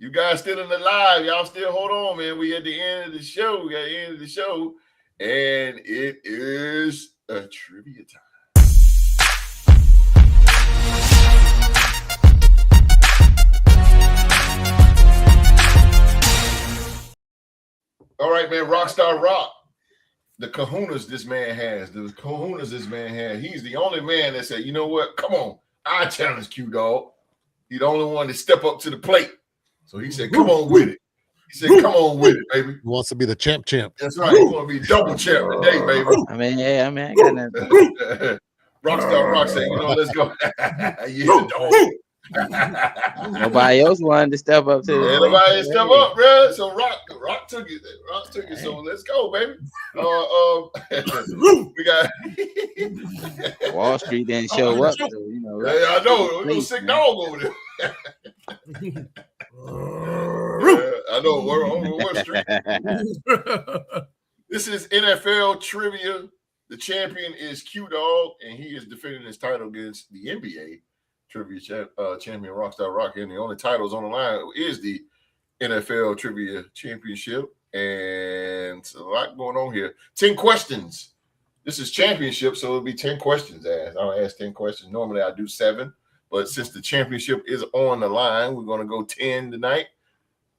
You guys still in the live? Y'all still hold on, man. We at the end of the show. We got the end of the show, and it is a trivia time. All right, man. Rockstar Rock. The kahunas this man has. He's the only man that said, you know what? Come on. I challenge QDogg. He's the only one to step up to the plate. So he said, come on with it. He said, come on with it, baby. He wants to be the champ. That's right. He's going to be double champ today, baby. I mean, I got nothing. Rockstar Rock said, you know, let's go. Yeah, dog. Nobody else wanted to step up to it. Nobody step up, bro. So Rock took it. So let's go, baby. We got Wall Street didn't show up. So, you know, I know. There's a sick dog over there. I know. We're on Wall Street. This is NFL trivia. The champion is QDogg, and he is defending his title against the NBA trivia champion Rockstar Rock. And the only titles on the line is the NFL Trivia Championship. And a lot going on here. 10 questions. This is championship, so it'll be 10 questions asked. I'll ask 10 questions. Normally I do 7, but since the championship is on the line, we're going to go 10 tonight.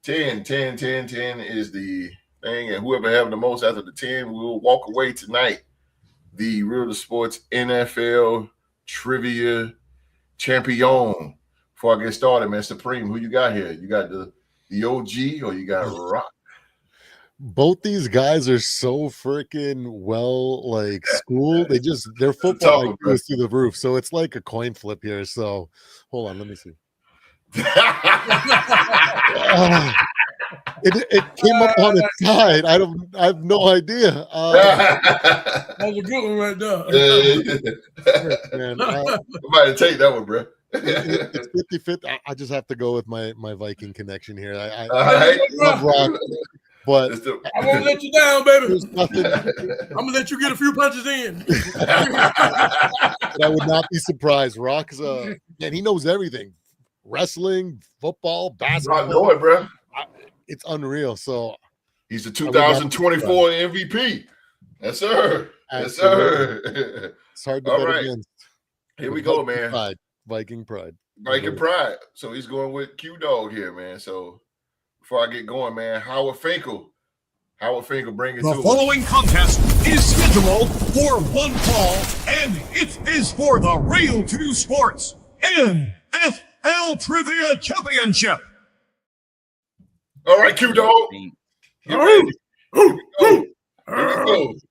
10 is the thing, and whoever have the most after the 10 will walk away tonight. The Real to Sports NFL Trivia Champion. Before I get started, man, Supreme, who you got here? You got the OG or you got Rock? Both these guys are so freaking well like schooled. Their football IQ is through the roof. So it's like a coin flip here. So hold on, let me see. It came up on its side. I have no idea. That's a good one right there. Man, I might take that one, bro. It's 50-50. I just have to go with my Viking connection here. I love Rock, but I won't let you down, baby. There's nothing. I'm gonna let you get a few punches in. But I would not be surprised. Rock's man, he knows everything: wrestling, football, basketball. I know it, bro. It's unreal. So he's the 2024 MVP. Yes, sir. Yes, sir. It's hard to bet against. Here we go, man. Viking pride. Viking pride. So he's going with QDogg here, man. So before I get going, man, Howard Finkel, bring it to us. The following contest is scheduled for one fall, and it is for the Real 2 Sports NFL Trivia Championship. All right, QDogg. Get ready. Here we go.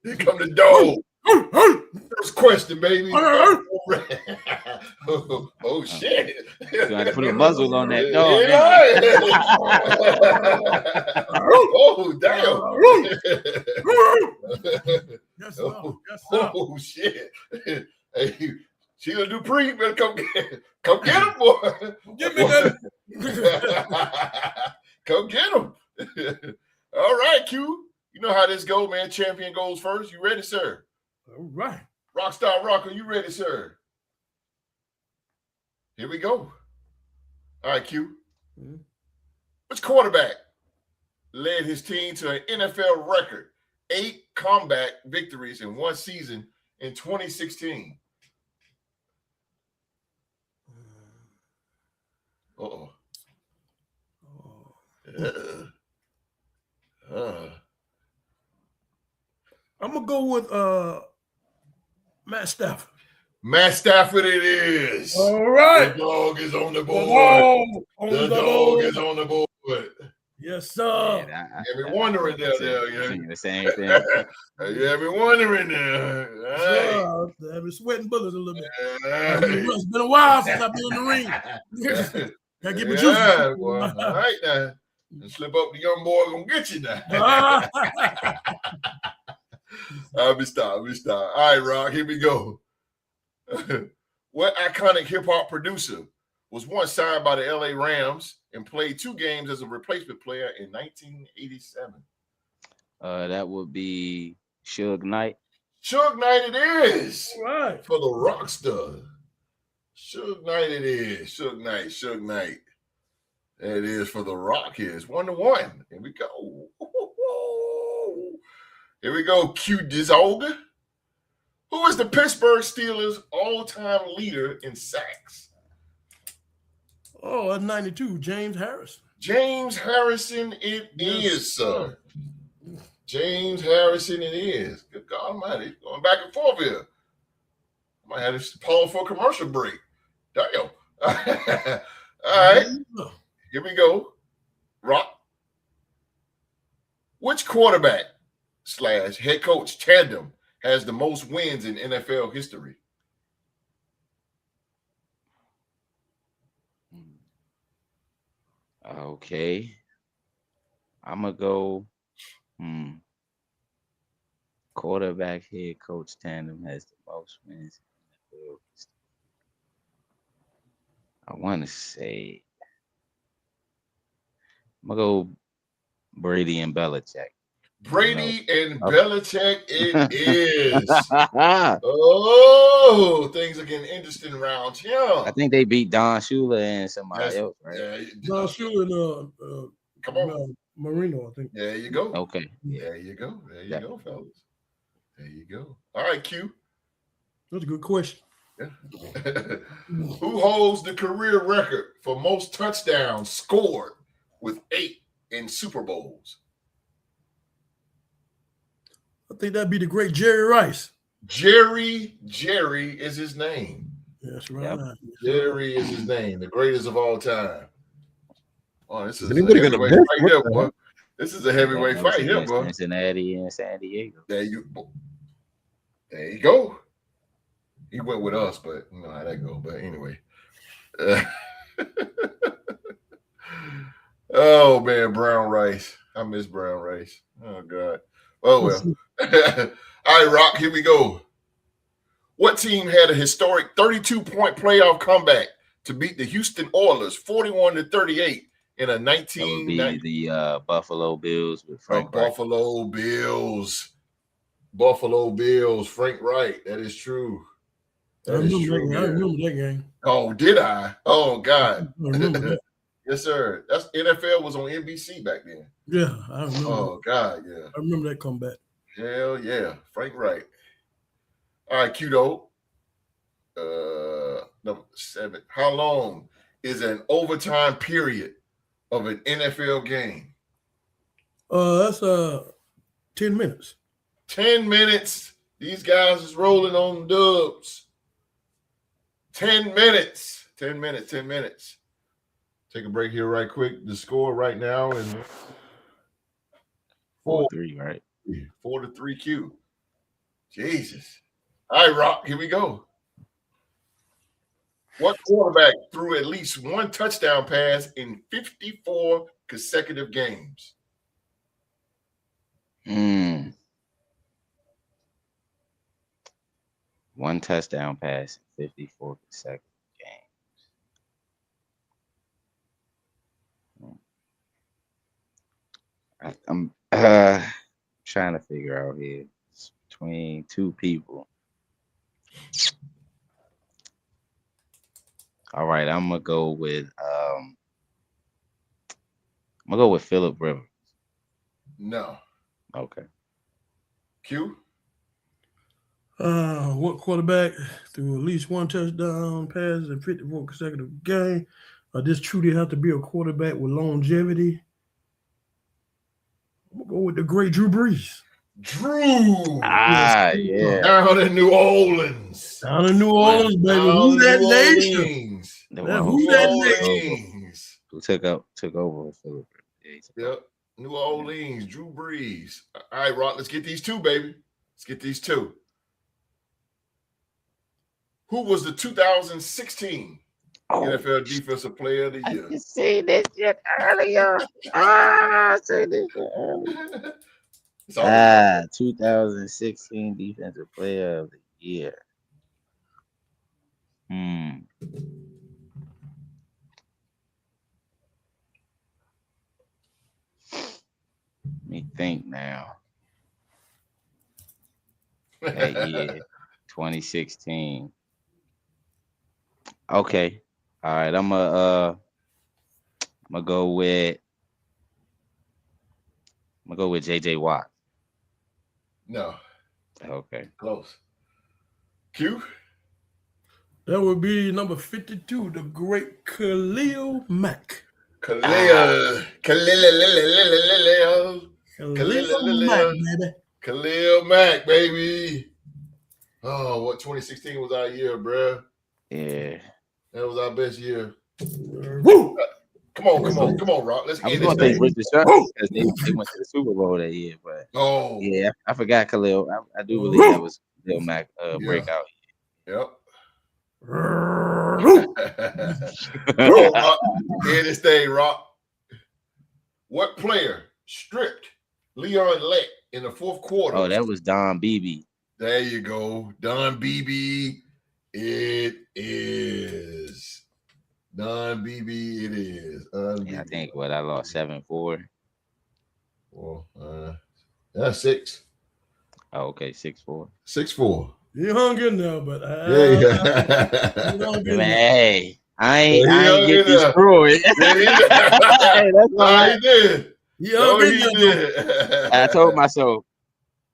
Here come the dog. First question, baby. Oh shit! You got to put a muzzle on that dog. Oh damn! Yes, sir. Oh shit! Hey, Sheila Dupree, better come get him, boy. Give me that. Come get him. All right, Q. You know how this go, man. Champion goes first. You ready, sir? All right. Rockstar Rock, are you ready, sir? Here we go. All right, Q. Mm-hmm. Which quarterback led his team to an NFL record 8 comeback victories in one season in 2016? Uh-oh. I'm gonna go with Matt Stafford. Matt Stafford it is. All right. The dog is on the board. The dog is on the board. Yes, sir. Yeah, You have me wondering there. The same thing. You have me wondering there. Right. I've been sweating bullets a little bit. It's been a while since I've been in the ring. Gotta get my juice. Well, all right now. Slip up, the young boy gonna get you now. I'll be stopped. All right, Rock, here we go. What iconic hip-hop producer was once signed by the LA Rams and played 2 games as a replacement player in 1987? That would be Suge Knight. Suge Knight it is. All right. For the Rockstar. Suge Knight it is. Suge Knight. It is for the Rock here. It's 1-1. Here we go. Here we go. QDogg. Who is the Pittsburgh Steelers' all-time leader in sacks? Oh, at 92, James Harrison. James Harrison it is, sir. James Harrison it is. Good God Almighty. Going back and forth here. I might have to pause for a commercial break. Damn. All right. Here we go. Rock. Which quarterback / head coach tandem has the most wins in NFL history? Okay. I'm going to go quarterback head coach tandem has the most wins in NFL history. I want to say I'm going to go Brady and Belichick. Brady and Okay. Belichick, it is. Oh, things are getting interesting around here. I think they beat Don Shula and somebody else, right? Don Shula and come on, Marino, I think. There you go. Okay. Yeah. There you go. There you go, fellas. There you go. All right, Q. That's a good question. Yeah. Who holds the career record for most touchdowns scored with 8 in Super Bowls? I think that'd be the great Jerry Rice. Jerry is his name. That's right. Yep. Jerry is his name, the greatest of all time. Oh, this is anybody a gonna heavyweight miss? fight here, boy. This is a heavyweight That was fight here, against boy. Cincinnati and San Diego. There you go. He went with us, but you know how that go. But anyway. Oh man, brown rice. I miss brown rice. Oh God. Oh well. All right, Rock, here we go. What team had a historic 32-point playoff comeback to beat the Houston Oilers 41-38 in a 1990? That would be the Buffalo Bills with Frank Wright. Buffalo Bills. Buffalo Bills. Frank Wright. That is true. I remember that game. Oh, did I? Oh God. I remember that. Yes, sir. That's NFL was on NBC back then. Yeah, I remember. Oh God, yeah. I remember that comeback. Hell yeah, Frank Wright. All right, QDogg. Number 7. How long is an overtime period of an NFL game? That's 10 minutes. 10 minutes. These guys is rolling on dubs. 10 minutes. 10 minutes. 10 minutes. Take a break here right quick. The score right now is 4-3, right? 4-3 Q. Jesus. All right, Rock, here we go. What quarterback threw at least one touchdown pass in 54 consecutive games? One touchdown pass in 54 consecutive games. I'm trying to figure out here. It's between two people. All right, I'm gonna go with Phillip Rivers. No. Okay. Q? What quarterback threw at least one touchdown pass in 54 consecutive games? This truly have to be a quarterback with longevity. I'm gonna go with the great Drew Brees. Drew. Yeah. Down in New Orleans. Down in New Orleans, baby. Who that nation? Who that nation? Who took over with Phillip? Yep. New Orleans, Drew Brees. All right, Rock, let's get these two, baby. Let's get these two. Who was the 2016 NFL Defensive Player of the Year? I said that shit earlier. I said this shit earlier. 2016 Defensive Player of the Year. Let me think now. That year, 2016. Okay. All right. I'm gonna go with JJ Watt. No. Okay. Close. Q? That would be number 52, the great Khalil Mack. Khalil Mack, baby. Oh, what 2016 was our year, bro? Yeah. That was our best year. Woo! Come on, Rock. Let's get this thing. Richard Sherman because they went to the Super Bowl that year, but yeah, I forgot Khalil. I do believe that was Khalil Mack breakout. Yep. Rock. Hear this thing, Rock. What player stripped Leon Lett in the fourth quarter? Oh, that was Don Beebe. There you go. Don Beebe. It is. Don Beebe, it is. I think I lost 7-4. Well, That's 6. Oh, okay, 6'4". 6'4". You hung in there, but Yeah. you hung in Man, there. hey, I He ain't hung get in there. destroyed. Yeah, he did. Hey, that's all No, right. he did. You No, hung in he there. did. I told myself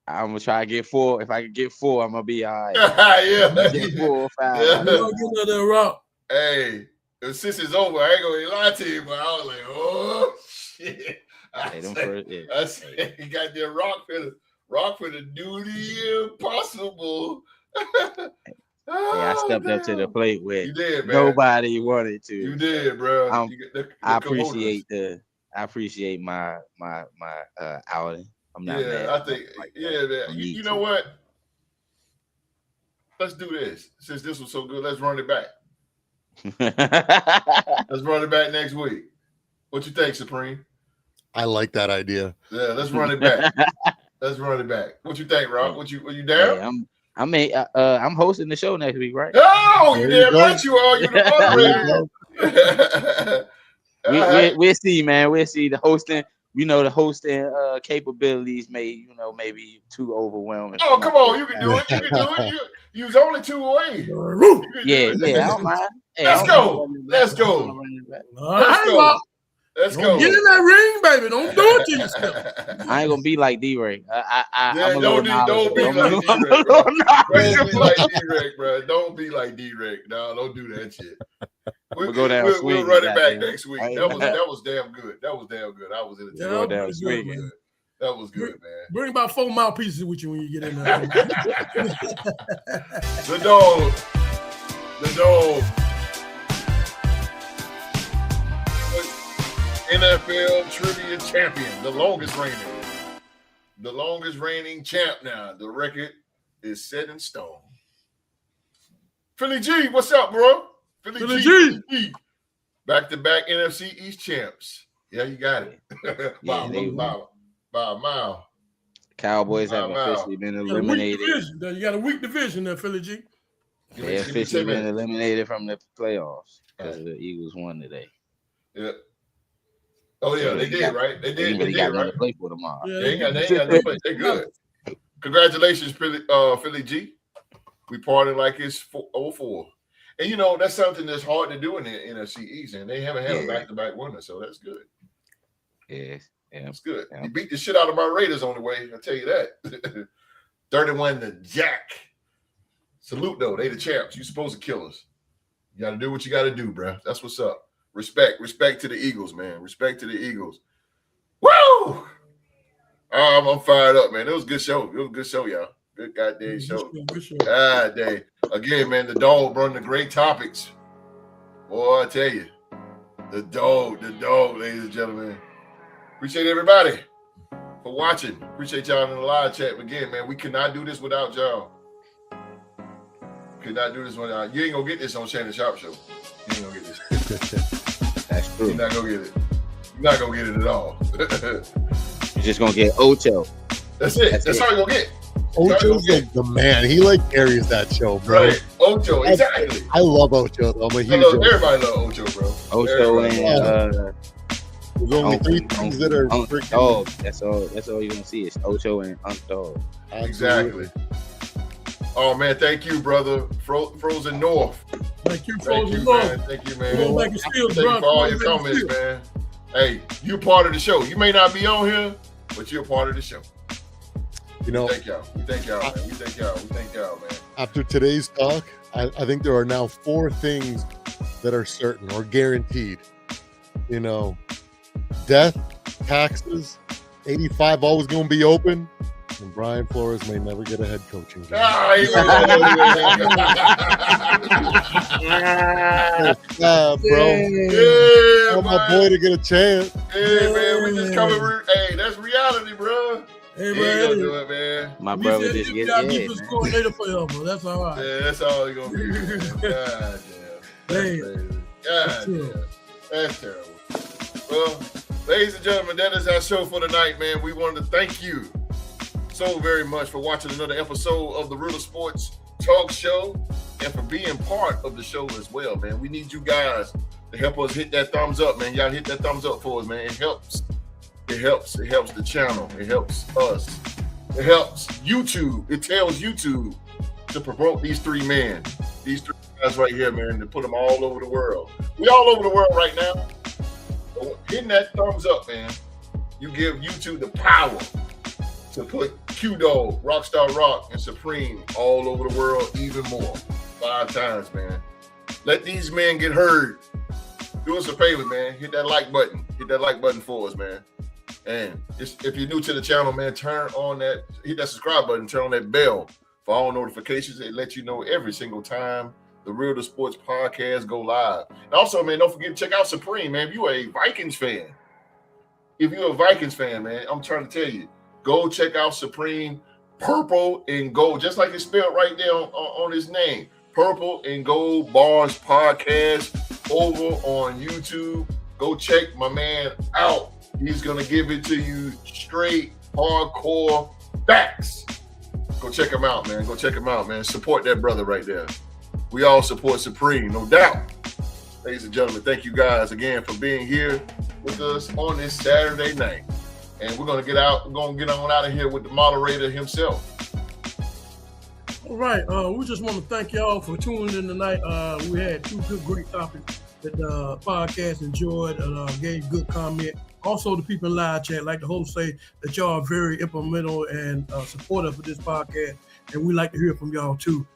I'm gonna try to get 4. If I can get 4, I'm gonna be all right. Yeah. Get 4 or 5. Yeah. You hung in there, Rock. Hey, since it's over, I ain't gonna lie to you, but I was like, oh shit. Hey, them first, yeah. I said, he got that rock for the do the impossible. Hey, I stepped up to the plate where You did, man. nobody wanted to. You did, bro. I appreciate my outing. I'm not mad. I think, like man. You know what? Let's do this. Since this was so good, let's run it back. Let's run it back next week. What you think, Supreme? I like that idea. Yeah, let's run it back. Let's run it back. What you think, Rob? Are you down? Hey, I'm hosting the show next week, right? Oh, you damn right you are. You the moderator. We'll see, man. We'll see. The hosting, the hosting capabilities may, maybe too overwhelming. Oh, come on, you can do it. You can do it. You was only 2 away. Yeah, I don't mind. Hey, Let's go. Let's go. Let's go. Get in that ring, baby. Don't do it to yourself. I ain't gonna be like D-Ray. Don't be like D-Rec, bro. Don't be like D-Rec. No, don't do that shit. We'll run it back next week. That was damn good. That was damn good. I was in the Yeah, that was good, man. Bring about 4 mouthpieces with you when you get in there. The dog. NFL trivia champion, the longest reigning champ now. The record is set in stone. Philly G, what's up, bro? Philly G. Back-to-back NFC East champs. Yeah, you got it. by a mile. Cowboys have officially been eliminated. You got a weak division there, Philly G. They officially been eliminated from the playoffs because the Eagles won today. Yeah. Oh yeah, they did, right? They did, right? Play for tomorrow. Yeah, they ain't got no play. They good. Congratulations, Philly G. We parted like it's 04. And that's something that's hard to do in the NFC East, and they haven't had a back-to-back winner, so that's good. Yes, that's good. Yeah. You beat the shit out of my Raiders on the way. I'll tell you that. 31 to Jack. Salute though, they the champs. You supposed to kill us. You got to do what you got to do, bro. That's what's up. Respect to the Eagles, man. Respect to the Eagles. Woo! I'm fired up, man. It was a good show. Y'all. Good goddamn show. God dang. Again, man, the dog brought the great topics. Boy, I tell you. The dog, ladies and gentlemen. Appreciate everybody for watching. Appreciate y'all in the live chat. Again, man, we could not do this without y'all. Could not do this without you. Ain't gonna get this on Shannon Sharp show. You ain't gonna get this. That's true. You're not gonna get it. You're not gonna get it at all. You're just gonna get Ocho. That's it. That's all you're gonna get. Ocho's the man. He carries that show, bro. Right. Ocho, exactly. I love Ocho though. Everybody love Ocho, bro. Ocho and there's only 3 things that are freaking dog. That's all you're gonna see is Ocho and Dog. Exactly. Oh man, thank you, brother. Frozen North. Thank you, Frozen North. Thank you, man. Thank you for all your comments, man. Hey, you're part of the show. You may not be on here, but you're part of the show. Thank y'all. We thank y'all, man. After today's talk, I think there are now 4 things that are certain or guaranteed. Death, taxes, 85 always going to be open, and Brian Flores may never get a head coaching job. Bro. Yeah, I want my boy to get a chance. Hey, man, we just coming. Hey, that's reality, bro. Hey, man. Do it, man. My brother just get defense coordinator forever. That's all right. Yeah, that's all he's gonna be. God damn. God damn. That's terrible. Well, ladies and gentlemen, that is our show for tonight, man. We wanted to thank you so very much for watching another episode of the Riddle Sports Talk Show and for being part of the show as well, man. We need you guys to help us hit that thumbs up, man. Y'all hit that thumbs up for us, man. It helps It helps. It helps the channel. It helps us. It helps YouTube. It tells YouTube to promote these three men. These three guys right here, man, to put them all over the world. We all over the world right now. So hitting that thumbs up, man. You give YouTube the power to put QDogg, Rockstar Rock, and Supreme all over the world even more. 5 times, man. Let these men get heard. Do us a favor, man. Hit that like button. Hit that like button for us, man. And if you're new to the channel, man, hit that subscribe button, turn on that bell for all notifications. It lets you know every single time the Real to Sports podcast go live. And also, man, don't forget to check out Supreme, man. If you're a Vikings fan, man, I'm trying to tell you, go check out Supreme Purple and Gold, just like it's spelled right there on his name. Purple and Gold Bars Podcast over on YouTube. Go check my man out. He's going to give it to you straight, hardcore facts. Go check him out, man. Go check him out, man. Support that brother right there. We all support Supreme, no doubt. Ladies and gentlemen, thank you guys again for being here with us on this Saturday night. And we're going to get on out of here with the moderator himself. All right. We just want to thank y'all for tuning in tonight. We had 2 great topics that the podcast enjoyed and gave good comment. Also, the people in live chat, like the host say, that y'all are very implemental and supportive of this podcast, and we like to hear from y'all too.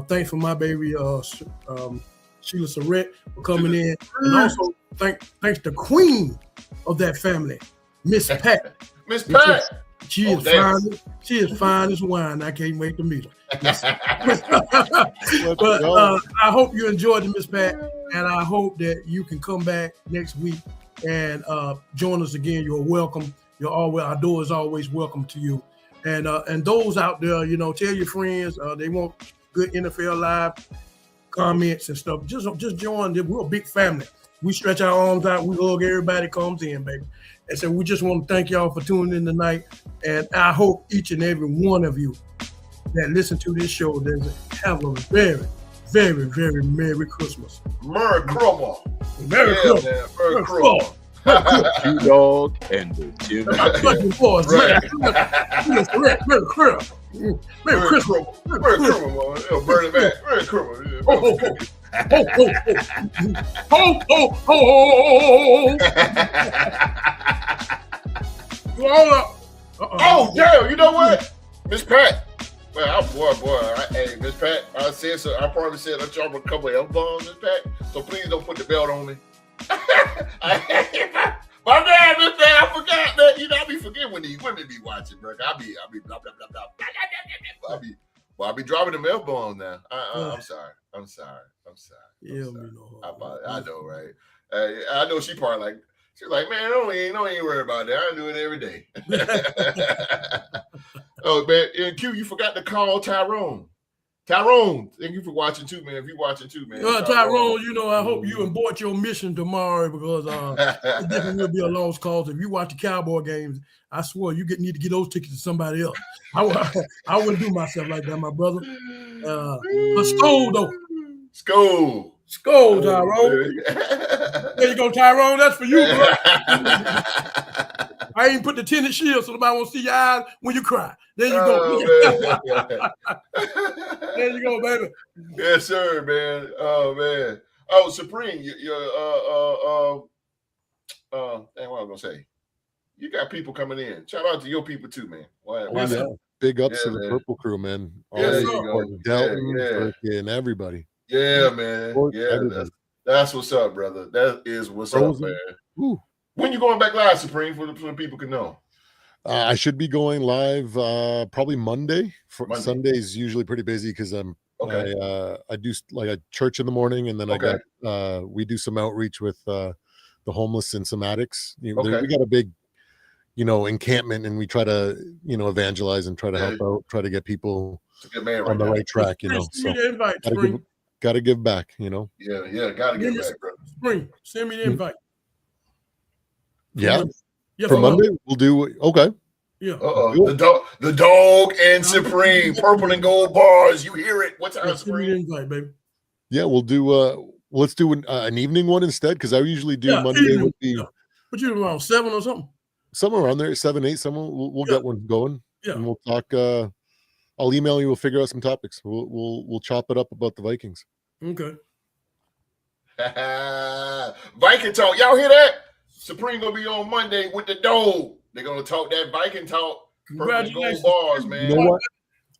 Thanks for my baby Sheila Surrett for coming in, and also thanks the queen of that family, Miss Pat. Miss Pat. She is fine. She is fine as wine. I can't wait to meet her. But I hope you enjoyed the Miss Pat, and I hope that you can come back next week and join us again. You're welcome. Our door is always welcome to you. And those out there, tell your friends they want good NFL Live comments and stuff. Just join. We're a big family. We stretch our arms out. We hug everybody comes in, baby. And so we just want to thank y'all for tuning in tonight. And I hope each and every one of you that listen to this show have a very, very, very Merry Christmas. Merry Christmas. Merry Christmas. Man, Merry Christmas. QDogg and the Jim. Merry Christmas. Merry Christmas. Merry Christmas. It'll burn it back. Merry Christmas. Ho, ho, ho. Oh, damn. You know what? Miss Pat. Well, hey, Miss Pat, I said so. I probably said I dropped a couple of F-bombs, Miss Pat. So please don't put the belt on me. My bad, Miss Pat. I forgot that. I be forgetting when these women be watching, bro. I be blah, blah, blah, blah. I be dropping them F-bombs now. I'm sorry. Yeah, I know, right? I know she probably like. She's like, man, don't even worry about that. I do it every day. Oh, man. And Q, you forgot to call Tyrone. Tyrone, thank you for watching too, man. If you're watching too, man. Tyrone, I hope you abort your mission tomorrow because it definitely will be a lost cause. If you watch the Cowboy games, I swear you need to get those tickets to somebody else. I wouldn't do myself like that, my brother. But Skull, though. Skull, Tyrone. There you go, Tyrone. That's for you, bro. I ain't put the tinted shield so nobody won't see your eyes when you cry. There you go. There you go, baby. Yes, sir, man. Oh, man. Oh, Supreme, what I was gonna say? You got people coming in. Shout out to your people too, man. Big ups to the Purple Crew, man. Delton, and everybody. Yeah, man. Yeah, that's what's up, brother. That is what's up, man. Ooh. When you going back live, Supreme, for the people can know? I should be going live probably Monday. Sunday's usually pretty busy because I do like a church in the morning, and then we do some outreach with the homeless and some addicts. We got a big, encampment, and we try to evangelize and try to help out, try to get people on the right track. So got to give back. Yeah, got to give back, bro. Spring, send me the invite. Yeah. For Monday, we'll do Yeah. The dog and Supreme, Purple and Gold bars. You hear it? What's our Supreme? Invite, baby. Yeah, we'll do. Let's do an evening one instead because I usually do Monday. Would be. But you around 7 or something? somewhere around there, 7, 8. Someone we'll get one going. Yeah. And we'll talk. I'll email you. We'll figure out some topics. We'll chop it up about the Vikings. Okay. Viking talk. Y'all hear that? Supreme gonna be on Monday with the dog. They're gonna talk that Viking talk. Congratulations. Gold bars, man. You know what?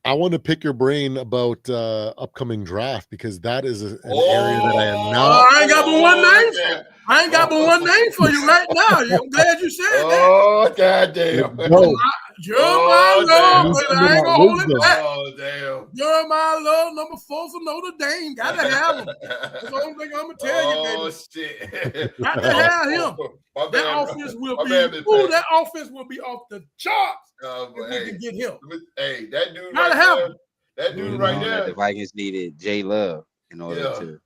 I want to pick your brain about upcoming draft because that is an area that I am not. I ain't got but one name. I ain't got but one name for you right now. I'm glad you said that. Oh, goddamn. No. Jeremiah Love, but I ain't gonna hold it back. Oh, damn. Jeremiah Love, number 4 for Notre Dame. Got to have him. That's the only thing I'm gonna tell you, baby. Oh, shit. Got to have him. That offense will be off the charts if we can get him. Hey, that dude Gotta right have there. him. That dude right there. The Vikings needed J Love in order to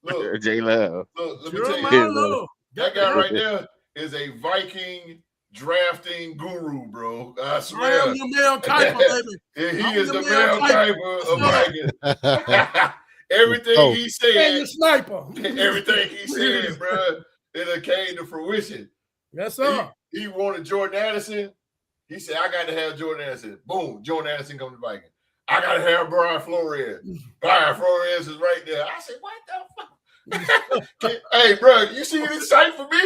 Look, J Love. Look, let me tell Jeremiah you, Love. that guy right there is a Viking drafting guru, bro. I I swear. am your Mel Kiper, baby. He is the Mel Kiper of Vikings. Everything he And said, your sniper. everything he said, bro, it came to fruition. Yes, sir. He wanted Jordan Addison. He said, I got to have Jordan Addison. Boom, Jordan Addison come to Vikings. I got to have Brian Flores. Brian Flores is right there. I said, what the fuck? Hey, bro, you see any sight for me?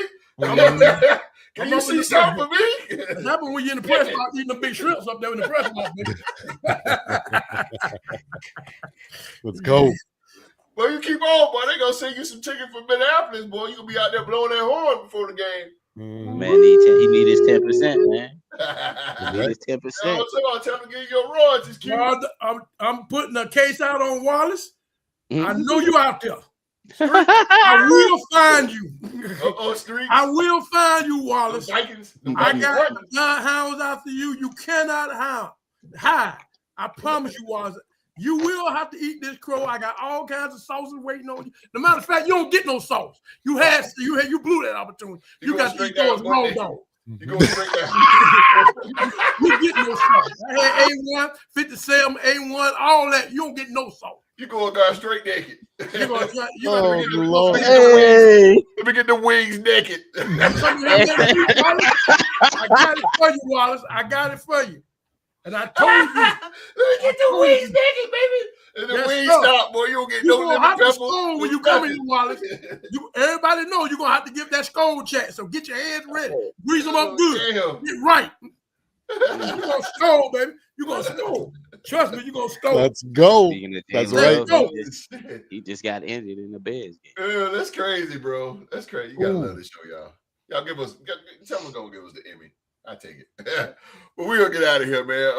Can you see something for me? What happened when you're in the press box eating the big shrimps up there in the press box? Let's go. Well, you keep on, boy. They gonna send you some tickets for Minneapolis, boy. You gonna be out there blowing that horn before the game. Man, he need his 10%, man. He need his 10%. Tell him to give you your royalties, Q. I'm putting a case out on Wallace. I know you out there. I will find you. Street. I will find you, Wallace. Vikings. I got hounds after you. You cannot hide. I promise you, Wallace. You will have to eat this crow. I got all kinds of sauces waiting on you. No matter of fact, you don't get no sauce. You blew that opportunity. You got to eat those raw dog. You going straight down. You get no sauce. I had A1, 57, A1, all that. You don't get no sauce. You going down straight naked. Let Let me get the wings naked. I got it for you, Wallace. I got it for you. And I told you. Let me get the wings naked, baby. And the wings stop, boy. You don't get no lemon pepper. When you come in, Wallace, everybody know you're gonna have to give that skull check. So get your hands ready, grease them up good, get right. You're gonna skull, baby. You're gonna skull. Trust me, you're gonna skull. Let's go. That's right. He just got injured in the Bears game. Yeah, that's crazy, bro. That's crazy. You gotta love this show, y'all. Y'all tell them gonna give us the Emmy. I take it. But we're gonna get out of here, man.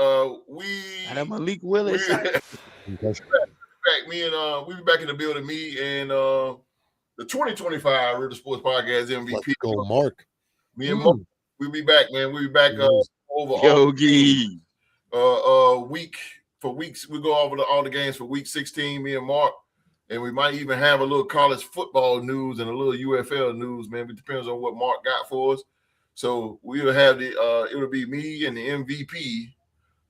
Adam Malik Willis. We be back in the building. Me and the 2025 Real Sports Podcast MVP. Let's go, Mark. Me and Mark. We'll be back, man. We'll be back over Yogi. week for weeks. We go over all the games for week 16. Me and Mark. And we might even have a little college football news and a little UFL news, man. It depends on what Mark got for us. So we'll have it'll be me and the MVP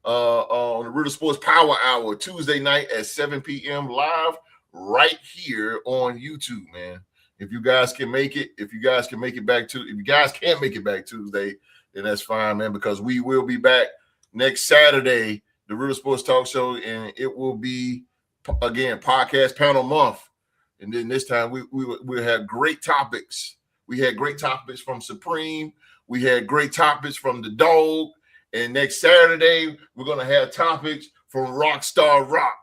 on the Real Sports Power Hour Tuesday night at 7 p.m. live right here on YouTube, man. If you guys can make it, if you guys can't make it back Tuesday, then that's fine, man, because we will be back next Saturday, the Real Sports Talk Show, and it will be, again, podcast panel month. And then this time we'll have great topics. We had great topics from Supreme. We had great topics from the Dog. And next Saturday, we're going to have topics from Rockstar Rock.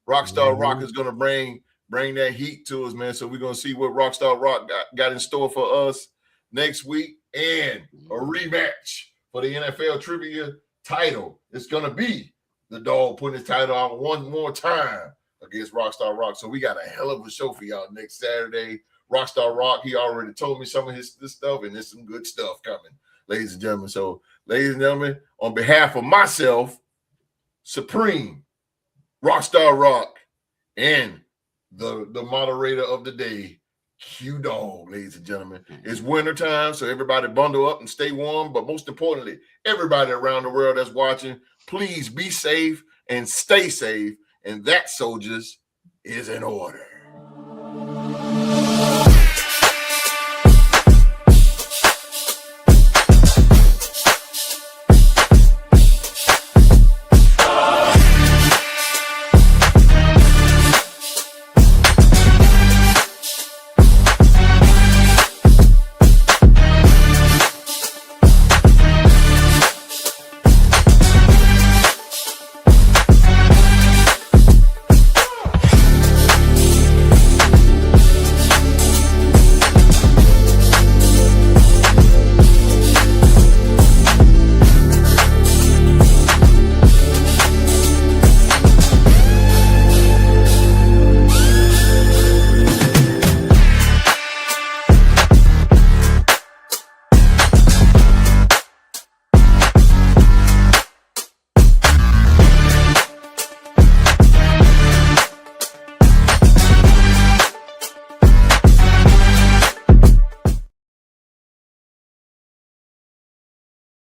Rockstar Rock is going to bring that heat to us, man. So we're going to see what Rockstar Rock got in store for us next week, and a rematch for the NFL Trivia title. It's going to be the Dog putting his title on one more time against Rockstar Rock. So we got a hell of a show for y'all next Saturday. Rockstar Rock, he already told me some of this stuff, and there's some good stuff coming, ladies and gentlemen. So, ladies and gentlemen, on behalf of myself, Supreme, Rockstar Rock, and the moderator of the day, QDogg, ladies and gentlemen. It's winter time, so everybody bundle up and stay warm. But most importantly, everybody around the world that's watching, please be safe and stay safe. And that, soldiers, is in order.